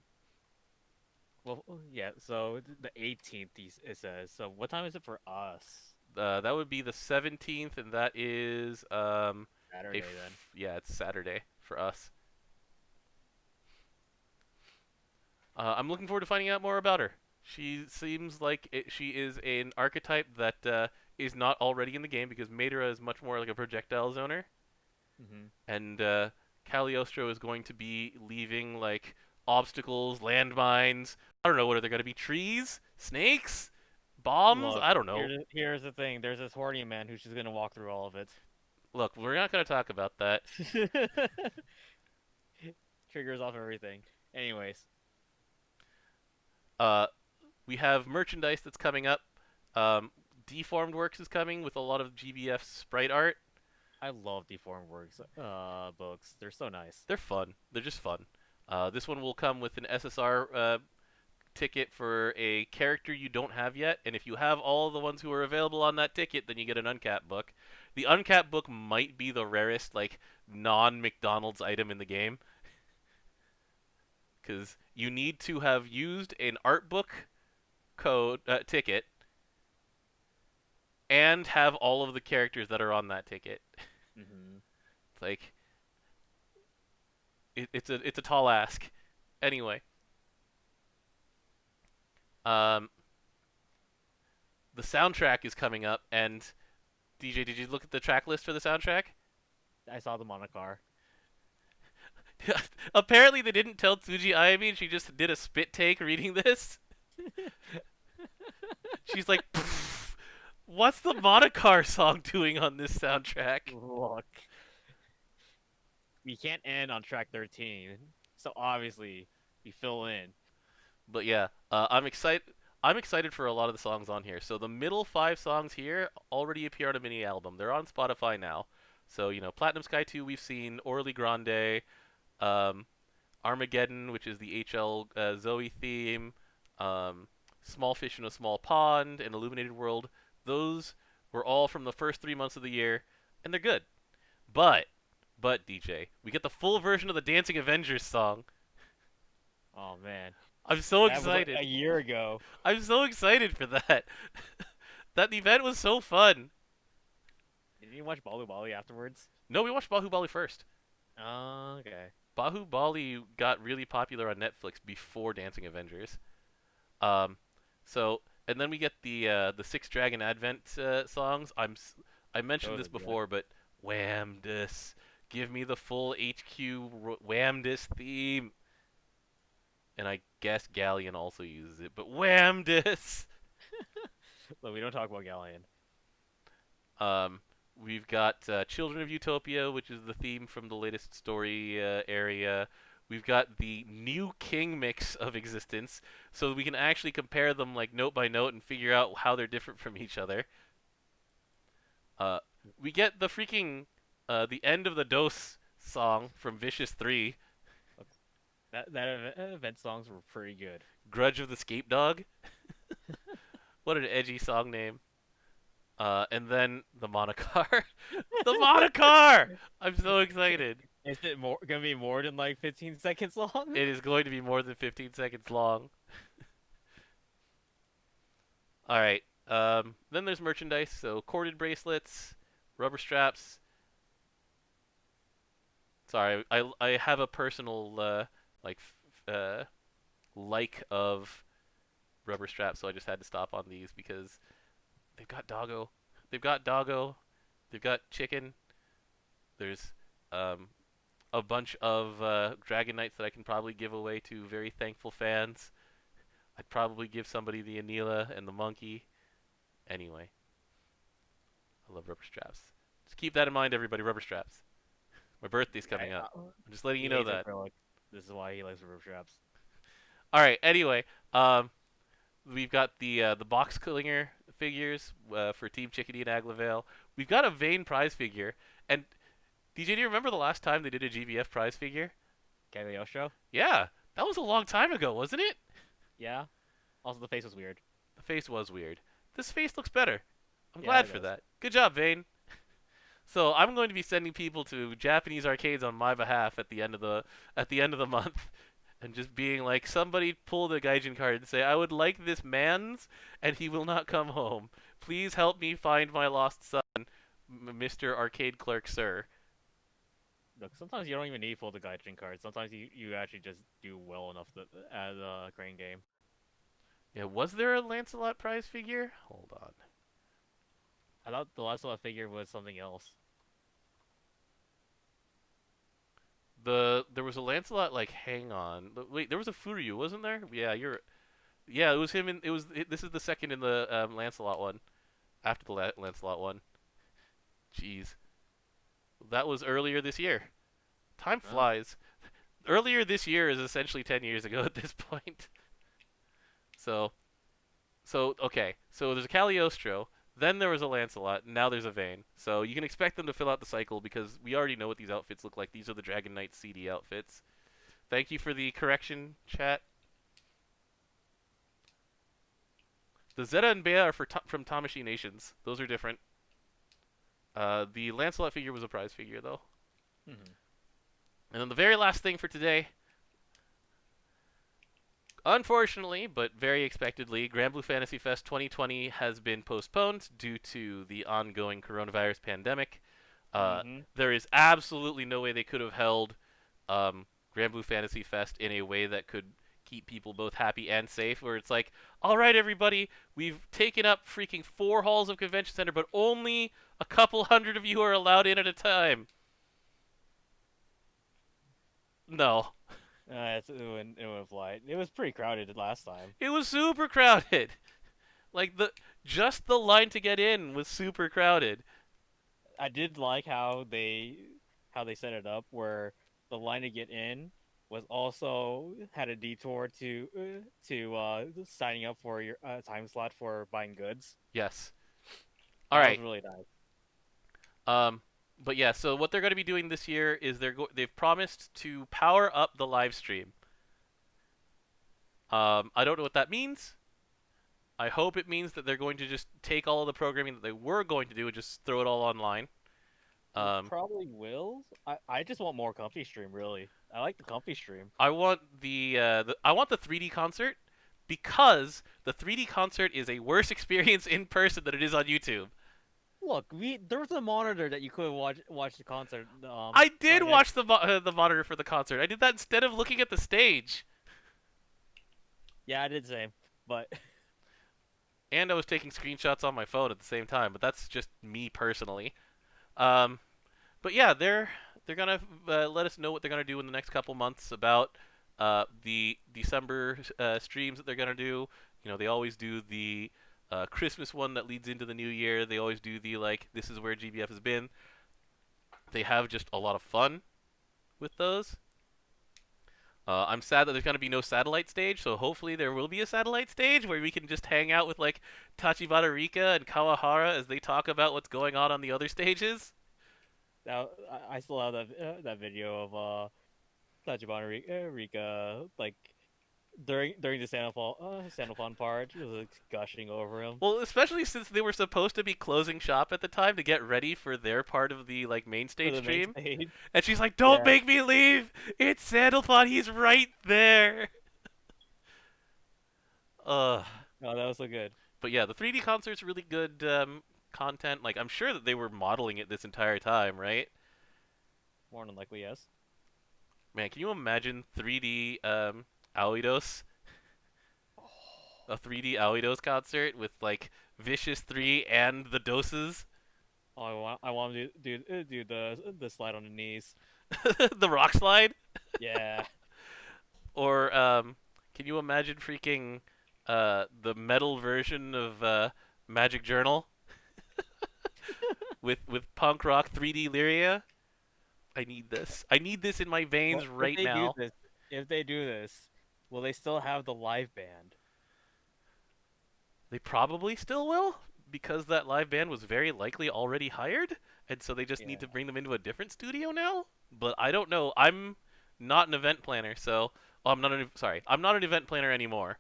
Well, yeah, so the 18th, it says. So what time is it for us? That would be the 17th, and that is Saturday, then. yeah, it's Saturday for us. I'm looking forward to finding out more about her. She seems like she is an archetype that is not already in the game because Maedra is much more like a projectile zoner, Mm-hmm. and Cagliostro is going to be leaving like obstacles, landmines. I don't know what are they going to be? Trees, snakes, bombs. Look, I don't know. here's the thing. There's this horny man who's just gonna walk through all of it. Look, we're not going to talk about that. Triggers off everything. Anyways, Uh, we have merchandise that's coming up. Deformed Works is coming with a lot of GBF sprite art. I love Deformed Works books. They're so nice. They're fun. They're just fun. This one will come with an SSR ticket for a character you don't have yet, and if you have all the ones who are available on that ticket, then you get an uncapped book. The uncapped book might be the rarest, like, non-McDonald's item in the game, because you need to have used an art book code ticket and have all of the characters that are on that ticket. Mm-hmm. It's like it's a tall ask. Anyway, um, the soundtrack is coming up, and DJ, did you look at the track list for the soundtrack? I saw them on a car. Apparently, they didn't tell Tsuji Ayami, and she just did a spit take reading this. She's like, "What's the Monocar song doing on this soundtrack?" Look, we can't end on track 13, so obviously we fill in. But yeah, I'm excited. I'm excited for a lot of the songs on here. So the middle 5 songs here already appear on a mini album. They're on Spotify now. So Platinum Sky 2 we've seen, Orly Grande, um, Armageddon, which is the HL Zoe theme, Small Fish in a Small Pond, and Illuminated World. Those were all from the first 3 months of the year, and they're good. But, DJ, we get the full version of the Dancing Avengers song. Oh man, I'm so that was like excited. a year ago. I'm so excited for that. That event was so fun. Did you watch Balu Balu afterwards? No, we watched Bahubali first. Okay. Bahubali got really popular on Netflix before Dancing Avengers. Um, so and then we get the Six Dragon Advent songs. I mentioned Those this are good. before, but Whamdus, give me the full HQ Whamdus theme. And I guess Galleon also uses it, but Whamdus. But we don't talk about Galleon. Um, we've got Children of Utopia, which is the theme from the latest story area. We've got the new King mix of existence, so we can actually compare them like note by note and figure out how they're different from each other. Uh, we get the freaking the end of the Dose song from Vicious 3, That event songs were pretty good. Grudge of the Scape Dog. What an edgy song name. And then the Monocar. The Monocar! I'm so excited. Is it more gonna be more than like 15 seconds long? It is going to be more than 15 seconds long. All right. Then there's merchandise. So corded bracelets, rubber straps. Sorry, I have a personal like like of rubber straps, so I just had to stop on these because they've got doggo, they've got doggo, they've got chicken. There's um, a bunch of Dragon Knights that I can probably give away to very thankful fans. I'd probably give somebody the Anila and the monkey. Anyway, I love rubber straps. Just keep that in mind, everybody. Rubber straps. My birthday's coming up. I'm just letting He you know hates that. acrylic. This is why he likes rubber straps. All right. Anyway, um, we've got the box clinger figures for Team Chickadee and Aglavale. We've got a Vane prize figure. And DJ, do you remember the last time they did a GBF prize figure? Cagliostro? Yeah, that was a long time ago, wasn't it? Yeah. Also, the face was weird. The face was weird. This face looks better. I'm Yeah, glad it for does. that. Good job, Vane. So I'm going to be sending people to Japanese arcades on my behalf at the end of the month, and just being like, somebody pull the Gaijin card and say, I would like this man's, and he will not come home. Please help me find my lost son, Mr. Arcade Clerk, sir. Look, sometimes you don't even need full the Gaijin cards. Sometimes you actually just do well enough as a crane game. Yeah, was there a Lancelot prize figure? Hold on. I thought the last one figure was something else. There was a Lancelot like hang on. Wait, there was a Furyu, wasn't there? Yeah, it was him in this is the second in the Lancelot one after the Lancelot one. Jeez. That was earlier this year. Time Oh. flies. Earlier this year is essentially 10 years ago at this point. So, okay. So there's a Cagliostro, then there was a Lancelot, now there's a Vane. So you can expect them to fill out the cycle because we already know what these outfits look like. These are the Dragon Knight CD outfits. Thank you for the correction, chat. The Zeta and Bea are from Tamashi Nations. Those are different. The Lancelot figure was a prize figure, though. Hmm. And then the very last thing for today, unfortunately, but very expectedly, Granblue Fantasy Fest 2020 has been postponed due to the ongoing coronavirus pandemic. There is absolutely no way they could have held Granblue Fantasy Fest in a way that could keep people both happy and safe. Where it's like, all right, everybody, we've taken up freaking 4 halls of convention center, but only a couple hundred of you are allowed in at a time. No, It wouldn't fly. It was pretty crowded last time. it was super crowded. Like just the line to get in was super crowded. I did like how they set it up, where the line to get in was also had a detour to signing up for your time slot for buying goods. Yes. All That was right. really nice. Um, but yeah, so what they're going to be doing this year is they've promised to power up the live stream. I don't know what that means. I hope it means that they're going to just take all of the programming that they were going to do and just throw it all online. It Um, probably will. I just want more comfy stream. Really, I like the comfy stream. I want I want the 3D concert because the 3D concert is a worse experience in person than it is on YouTube. Look, we there was a monitor that you could watch the concert. I did Right next. watch the monitor for the concert. I did that instead of looking at the stage, Yeah, I did the same, but and I was taking screenshots on my phone at the same time. But that's just me personally. Um, but yeah, they're gonna let us know what they're gonna do in the next couple months about the December streams that they're gonna do. You know, they always do the Christmas one that leads into the new year. They always do the like, this is where GBF has been. They have just a lot of fun with those. I'm sad that there's gonna be no satellite stage, so hopefully there will be a satellite stage where we can just hang out with like Tachibana Rika and Kawahara as they talk about what's going on the other stages. now I still have that video of Tachibana Rika like during the Sandophon part, she was like, gushing over him Well, especially since they were supposed to be closing shop at the time to get ready for their part of the like main for stage the main stream, stage. and she's like, "Don't Yeah, make me leave! It's Sandalphon. He's right there." Ugh. no, that was so good. But yeah, the 3D concert's really good content. Like, I'm sure that they were modeling it this entire time, right? More than likely, yes. Man, can you imagine 3D Aoidos? A 3D Aoidos concert with like Vicious 3 and the doses, Oh, I want to do the slide on the knees. the rock slide. Yeah. Or can you imagine freaking the metal version of Magic Journal with punk rock 3D Lyria? I need this. I need this in my Well, veins right now. if they do this, will they still have the live band? They probably still will because that live band was very likely already hired, and so they just need Yeah. to bring them into a different studio now. But I don't know. I'm not an event planner, so I'm not an sorry. I'm not an event planner anymore.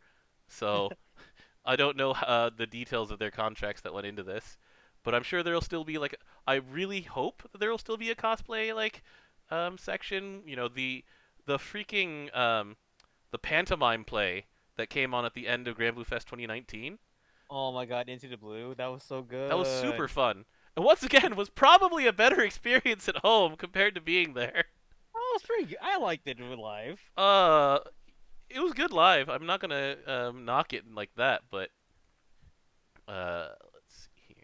So I don't know the details of their contracts that went into this, but I'm sure there'll still be like. I really hope that there'll still be a cosplay like section. You know, the freaking the pantomime play that came on at the end of Granblue Fest 2019. Oh my God, Into the Blue, that was so That was super good. fun, and once again was probably a better experience at home compared to being there. Oh, it was pretty good. I liked it live. Uh, it was good live. I'm not gonna knock it like that, but let's see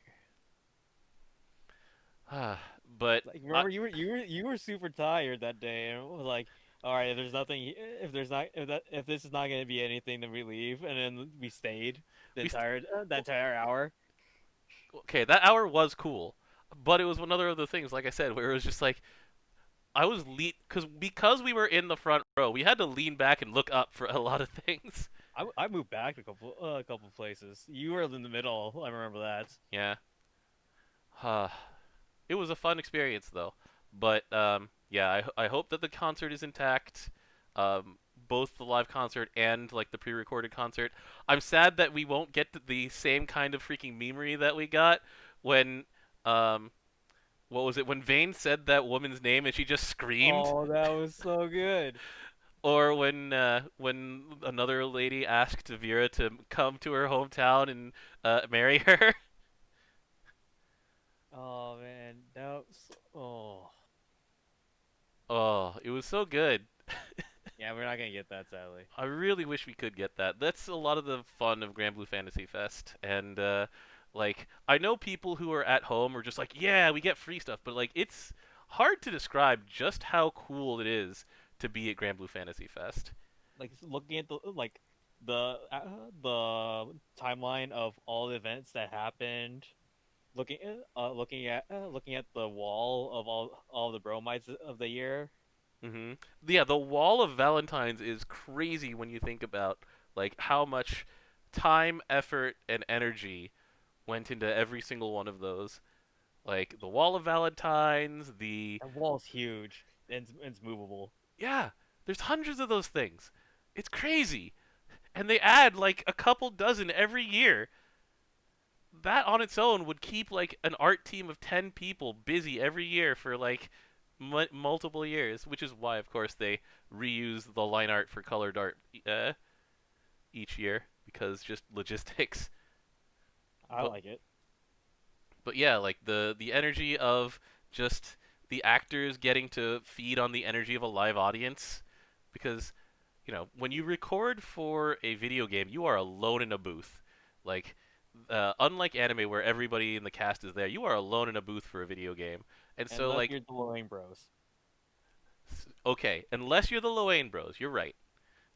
here. But Like, I, remember you were super tired that day, and it was like, all right, if there's nothing, if this is not gonna be anything, then we leave, and then we stayed we st- that entire hour. okay, that hour was cool, but it was another of the things, like I said, where it was just like I was because we were in the front row, we had to lean back and look up for a lot of things. I moved back a couple places. You were in the middle. I remember that. Yeah, it was a fun experience though. But yeah, I hope that the concert is intact. Both the live concert and like the pre-recorded concert. I'm sad that we won't get the same kind of freaking memery that we got when um, what was it when Vane said that woman's name and she just screamed, Oh, that was so good. or when another lady asked Vera to come to her hometown and marry her. Oh man, that was Oh, it was so good. yeah. We're not gonna get that sadly. I really wish we could get that. That's a lot of the fun of Granblue Fantasy Fest, and like I know people who are at home are just like, yeah, we get free stuff, but like it's hard to describe just how cool it is to be at Granblue Fantasy Fest. Like looking at the timeline of all the events that happened, looking at the wall of all the bromides of the year. hmm Yeah, the wall of Valentines is crazy when you think about like how much time, effort, and energy went into every single one of those. Like the wall of Valentines, the That wall's huge and it's movable. yeah, there's hundreds of those things. It's crazy. And they add like a couple dozen every year. That on its own would keep like an art team of 10 people busy every year for like multiple years, which is why of course they reuse the line art for colored art each year because just logistics. I But like it. But yeah, like the energy of just the actors getting to feed on the energy of a live audience, because when you record for a video game, you are alone in a booth. Like, unlike anime where everybody in the cast is there, you are alone in a booth for a video game. And so, Unless like, you're the Lorraine Bros. okay, unless you're the Loane Bros, you're right.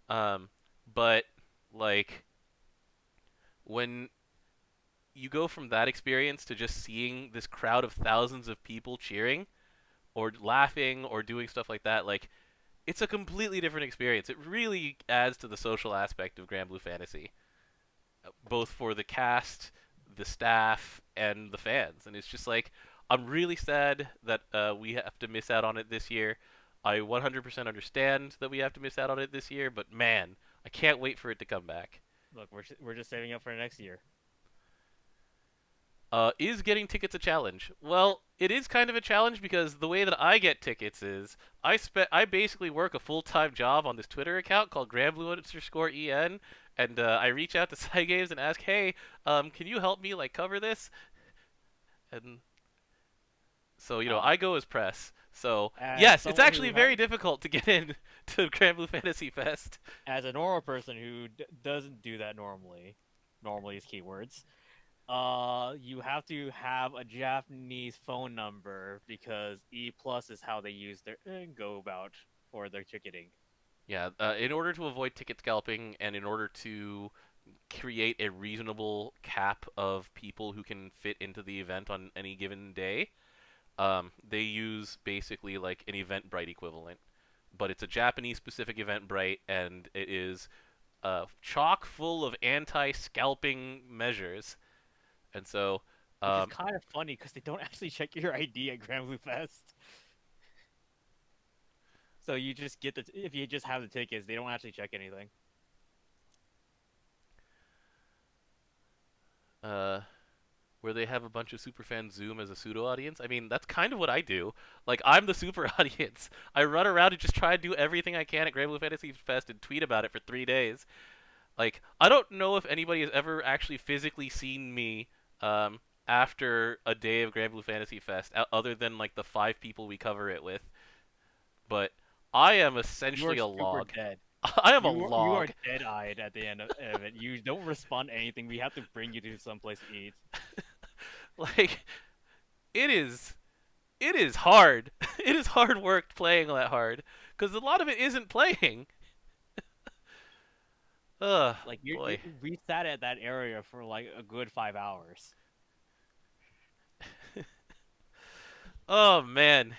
Um, but like when you go from that experience to just seeing this crowd of thousands of people cheering or laughing or doing stuff like that, like it's a completely different experience. It really adds to the social aspect of Granblue Fantasy, both for the cast, the staff, and the fans. And it's just like I'm really sad that we have to miss out on it this year. I 100% understand that we have to miss out on it this year, but man, I can't wait for it to come back. Look, we're just saving up for next year. Is getting tickets a challenge? Well, it is kind of a challenge because the way that I get tickets is I basically work a full-time job on this Twitter account called Granblue_EN, and I reach out to Cygames and ask, hey, can you help me like cover this? And so Uh, I go as press. So as yes, it's someone actually who very difficult to get in to Granblue Fantasy Fest. as a normal person who doesn't do that normally, normally is keywords. You have to have a Japanese phone number because E plus is how they use their go about for their ticketing. Yeah, in order to avoid ticket scalping and in order to create a reasonable cap of people who can fit into the event on any given day, they use basically like an Eventbrite equivalent. But it's a Japanese specific Eventbrite, and it is chock full of anti-scalping measures. And so, Which is um, kind of funny because they don't actually check your ID at Grand Blue Fest. So you just get the if you just have the tickets, they don't actually check anything. uh, where they have a bunch of superfans Zoom as a pseudo audience. I mean, that's kind of what I do. Like, I'm the super audience. I run around and just try to do everything I can at Granblue Fantasy Fest and tweet about it for 3 days. Like, I don't know if anybody has ever actually physically seen me after a day of Granblue Fantasy Fest, other than like the 5 people we cover it with. But I am You are essentially a super log. dead. I am a You are log. dead-eyed at the end of it. You don't respond to anything. We have to bring you to someplace to eat. Like, it is it is hard. It is hard work playing that hard because a lot of it isn't playing. Ugh, Like boy. we sat at that area for like a good 5 hours. Oh man.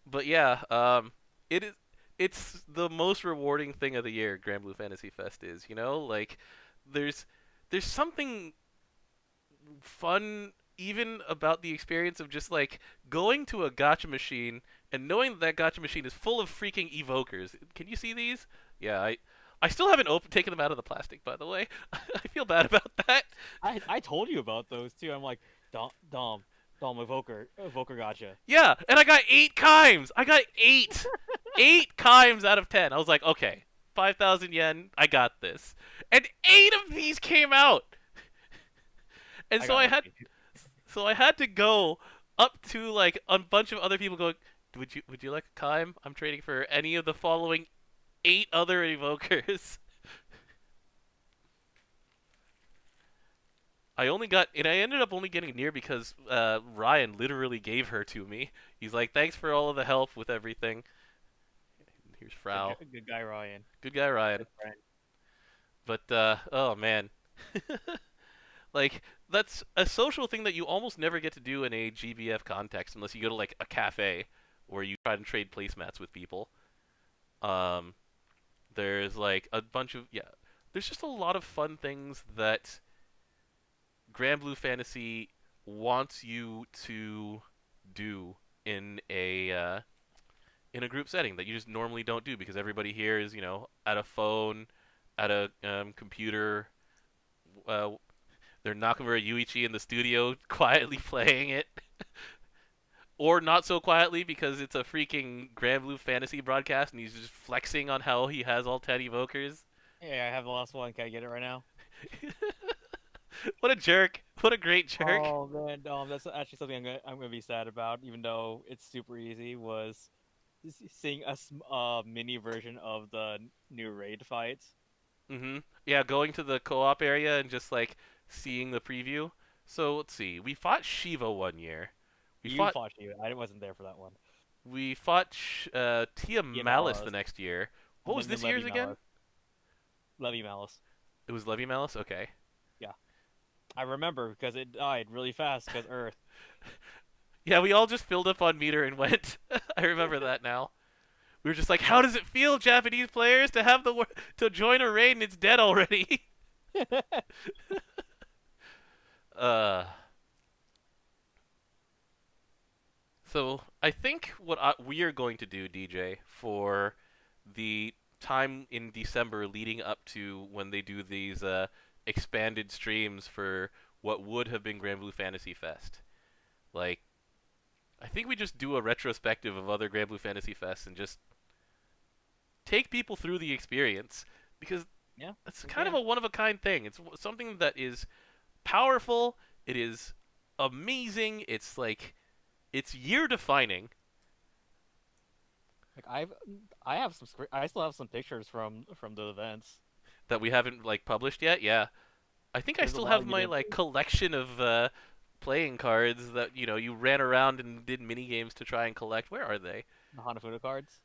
But yeah, it is. It's the most rewarding thing of the year. Granblue Fantasy Fest is. Like there's there's something fun even about the experience of just like going to a gotcha machine and knowing that gotcha machine is full of freaking evokers. Can you see these? Yeah, I still haven't taken them out of the plastic, by the way. I feel bad about that. I told you about those too. I'm like Dom Evoker gotcha. Yeah, and I got 8 chimes. I got 8 chimes out of 10. I was like, okay, 5,000 yen. I got this. And 8 of these came out. And I so got I had lucky. so I had to go up to like a bunch of other people going, would you like a chime? I'm trading for any of the following 8 other evokers. I ended up only getting near because Ryan literally gave her to me. He's like, thanks for all of the help with everything. Here's Frau. Good guy Ryan. Good guy, Ryan. Good friend. But oh man, like that's a social thing that you almost never get to do in a GBF context unless you go to like a cafe where you try to trade placemats with people. Um, there's like a bunch of yeah. There's just a lot of fun things that Granblue Fantasy wants you to do in a group setting that you just normally don't do because everybody here is at a phone, at a computer. Uh, they're Nakamura Yuichi in the studio quietly playing it, or not so quietly because it's a freaking Granblue Fantasy broadcast and he's just flexing on how he has all 10 evokers. Yeah, I have the last one. Can I get it right now? What a jerk! What a great jerk! Oh man, that's actually something I'm gonna be sad about, even though it's super easy. Was seeing a mini version of the new raid fight. Yeah, going to the co-op area and just like seeing the preview. So let's see. We fought Shiva one year. We You fought fought you. I wasn't there for that one. Tia Yeah, Malice the Malice. next year. What was this Levy year's again? Malice. Levy Malice. It was Levy Malice. Okay. Yeah, I remember because it died really fast because Earth. Yeah, we all just filled up on meter and went. I remember that now. We were just like, how does it feel, Japanese players, to have to join a raid and it's dead already? uh. So I think what we are going to do, DJ, for the time in December leading up to when they do these expanded streams for what would have been Granblue Fantasy Fest. Like, I think we just do a retrospective of other Granblue Fantasy Fests and just take people through the experience because Yeah, it's we kind of can. a one of a kind thing. It's something that is powerful. It is amazing. It's like it's year defining. Like I have some I still have some pictures from the events. That we haven't like published yet. Yeah, I think I There's a still lot have you my didn't. like collection of playing cards that you ran around and did mini games to try and collect. Where are they? The Hanafuda cards.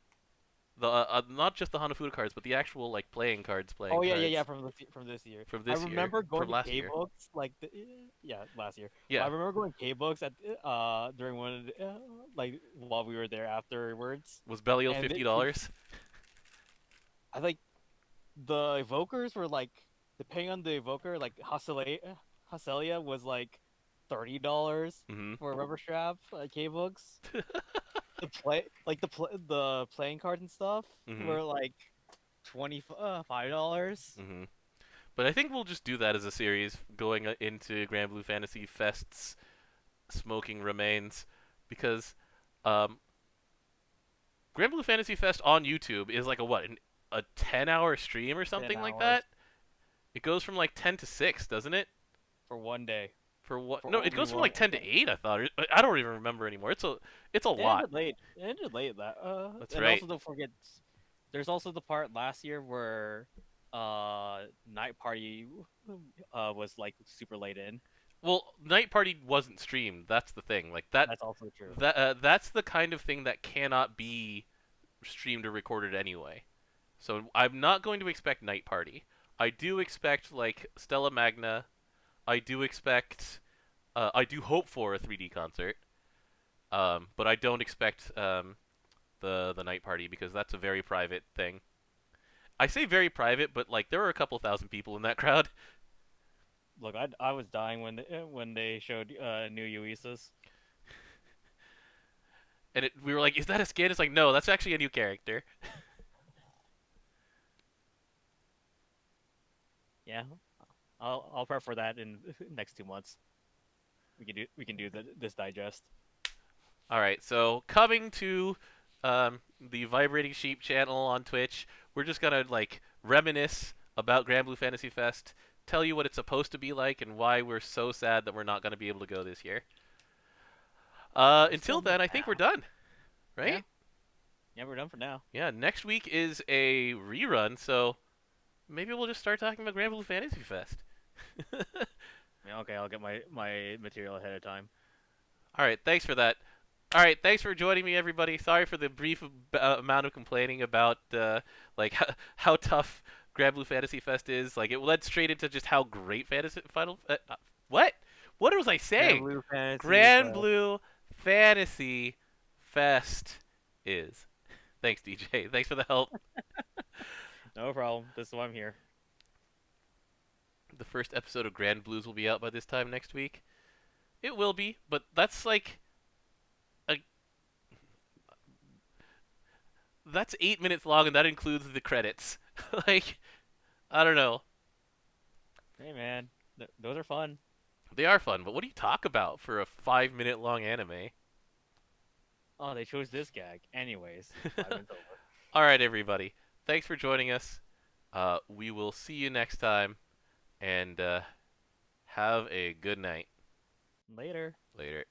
The not just the Hanafuda cards, but the actual like playing Oh yeah, yeah, cards yeah. From this year. from I this year, remember going from to last K year. books like yeah, last year. But I Yeah, remember going K books at during one of like while we were there afterwards, was Belial and $50? I think the evokers were like depending on the evoker, like Hacelia was like $30 Mm-hmm. for a rubber strap K books. The playing cards and stuff Mm-hmm. were like $25. Mm-hmm. But I think we'll just do that as a series going into Granblue Fantasy Fest's smoking remains because um, Granblue Fantasy Fest on YouTube is like a 10-hour stream or 10 something like hours that. It goes from like 10 to 6, doesn't it? for one day. For what? For No, it only goes from like 10 to one. 8, I thought. I don't even remember anymore. It's a It lot. ended late. It ended late. That's And right. also don't forget, there's also the part last year where Night Party was like super late in. Well, Night Party wasn't streamed. That's the thing. Like that That's also true. that's the kind of thing that cannot be streamed or recorded anyway. So I'm not going to expect Night Party. I do expect like Stella Magna. I do expect. I do hope for a 3D concert. But I don't expect the Night Party because that's a very private thing. I say very private, but like there were a couple thousand people in that crowd, Look, I was dying when they showed new Uisas. and we were like, "Is that a skin?" It's like, no, that's actually a new character. Yeah, I'll prep for that in next 2 months. We can do this digest. All right, so coming to the Vibrating Sheep channel on Twitch, we're just gonna like reminisce about Granblue Fantasy Fest, tell you what it's supposed to be like, and why we're so sad that we're not gonna be able to go this year. We're still Until here then, I for think we're now. done, Yeah, right? yeah, we're done for now. Yeah, next week is a rerun, so maybe we'll just start talking about Granblue Fantasy Fest. Yeah, okay, I'll get my material ahead of time. All right, thanks for that. All right, thanks for joining me, everybody. Sorry for the brief amount of complaining about like how tough Granblue Fantasy Fest is. Like it led straight into just how great Fantasy Final. What? What was I Grand saying? Blue Fantasy Grand Fest. Blue Fantasy Fest is. Thanks, DJ. Thanks for the help. No problem. This is why I'm here. The first episode of Grand Blues will be out by this time next week. It will be, but that's like a that's 8 minutes long, and that includes the credits. Like, I don't know. Hey man, those are fun. They are fun, but what do you talk about for a 5 minute long anime? Oh, they chose this gag. Anyways, 5 minutes over. All right, everybody. Thanks for joining us. We will see you next time, and Have a good night. Later. Later.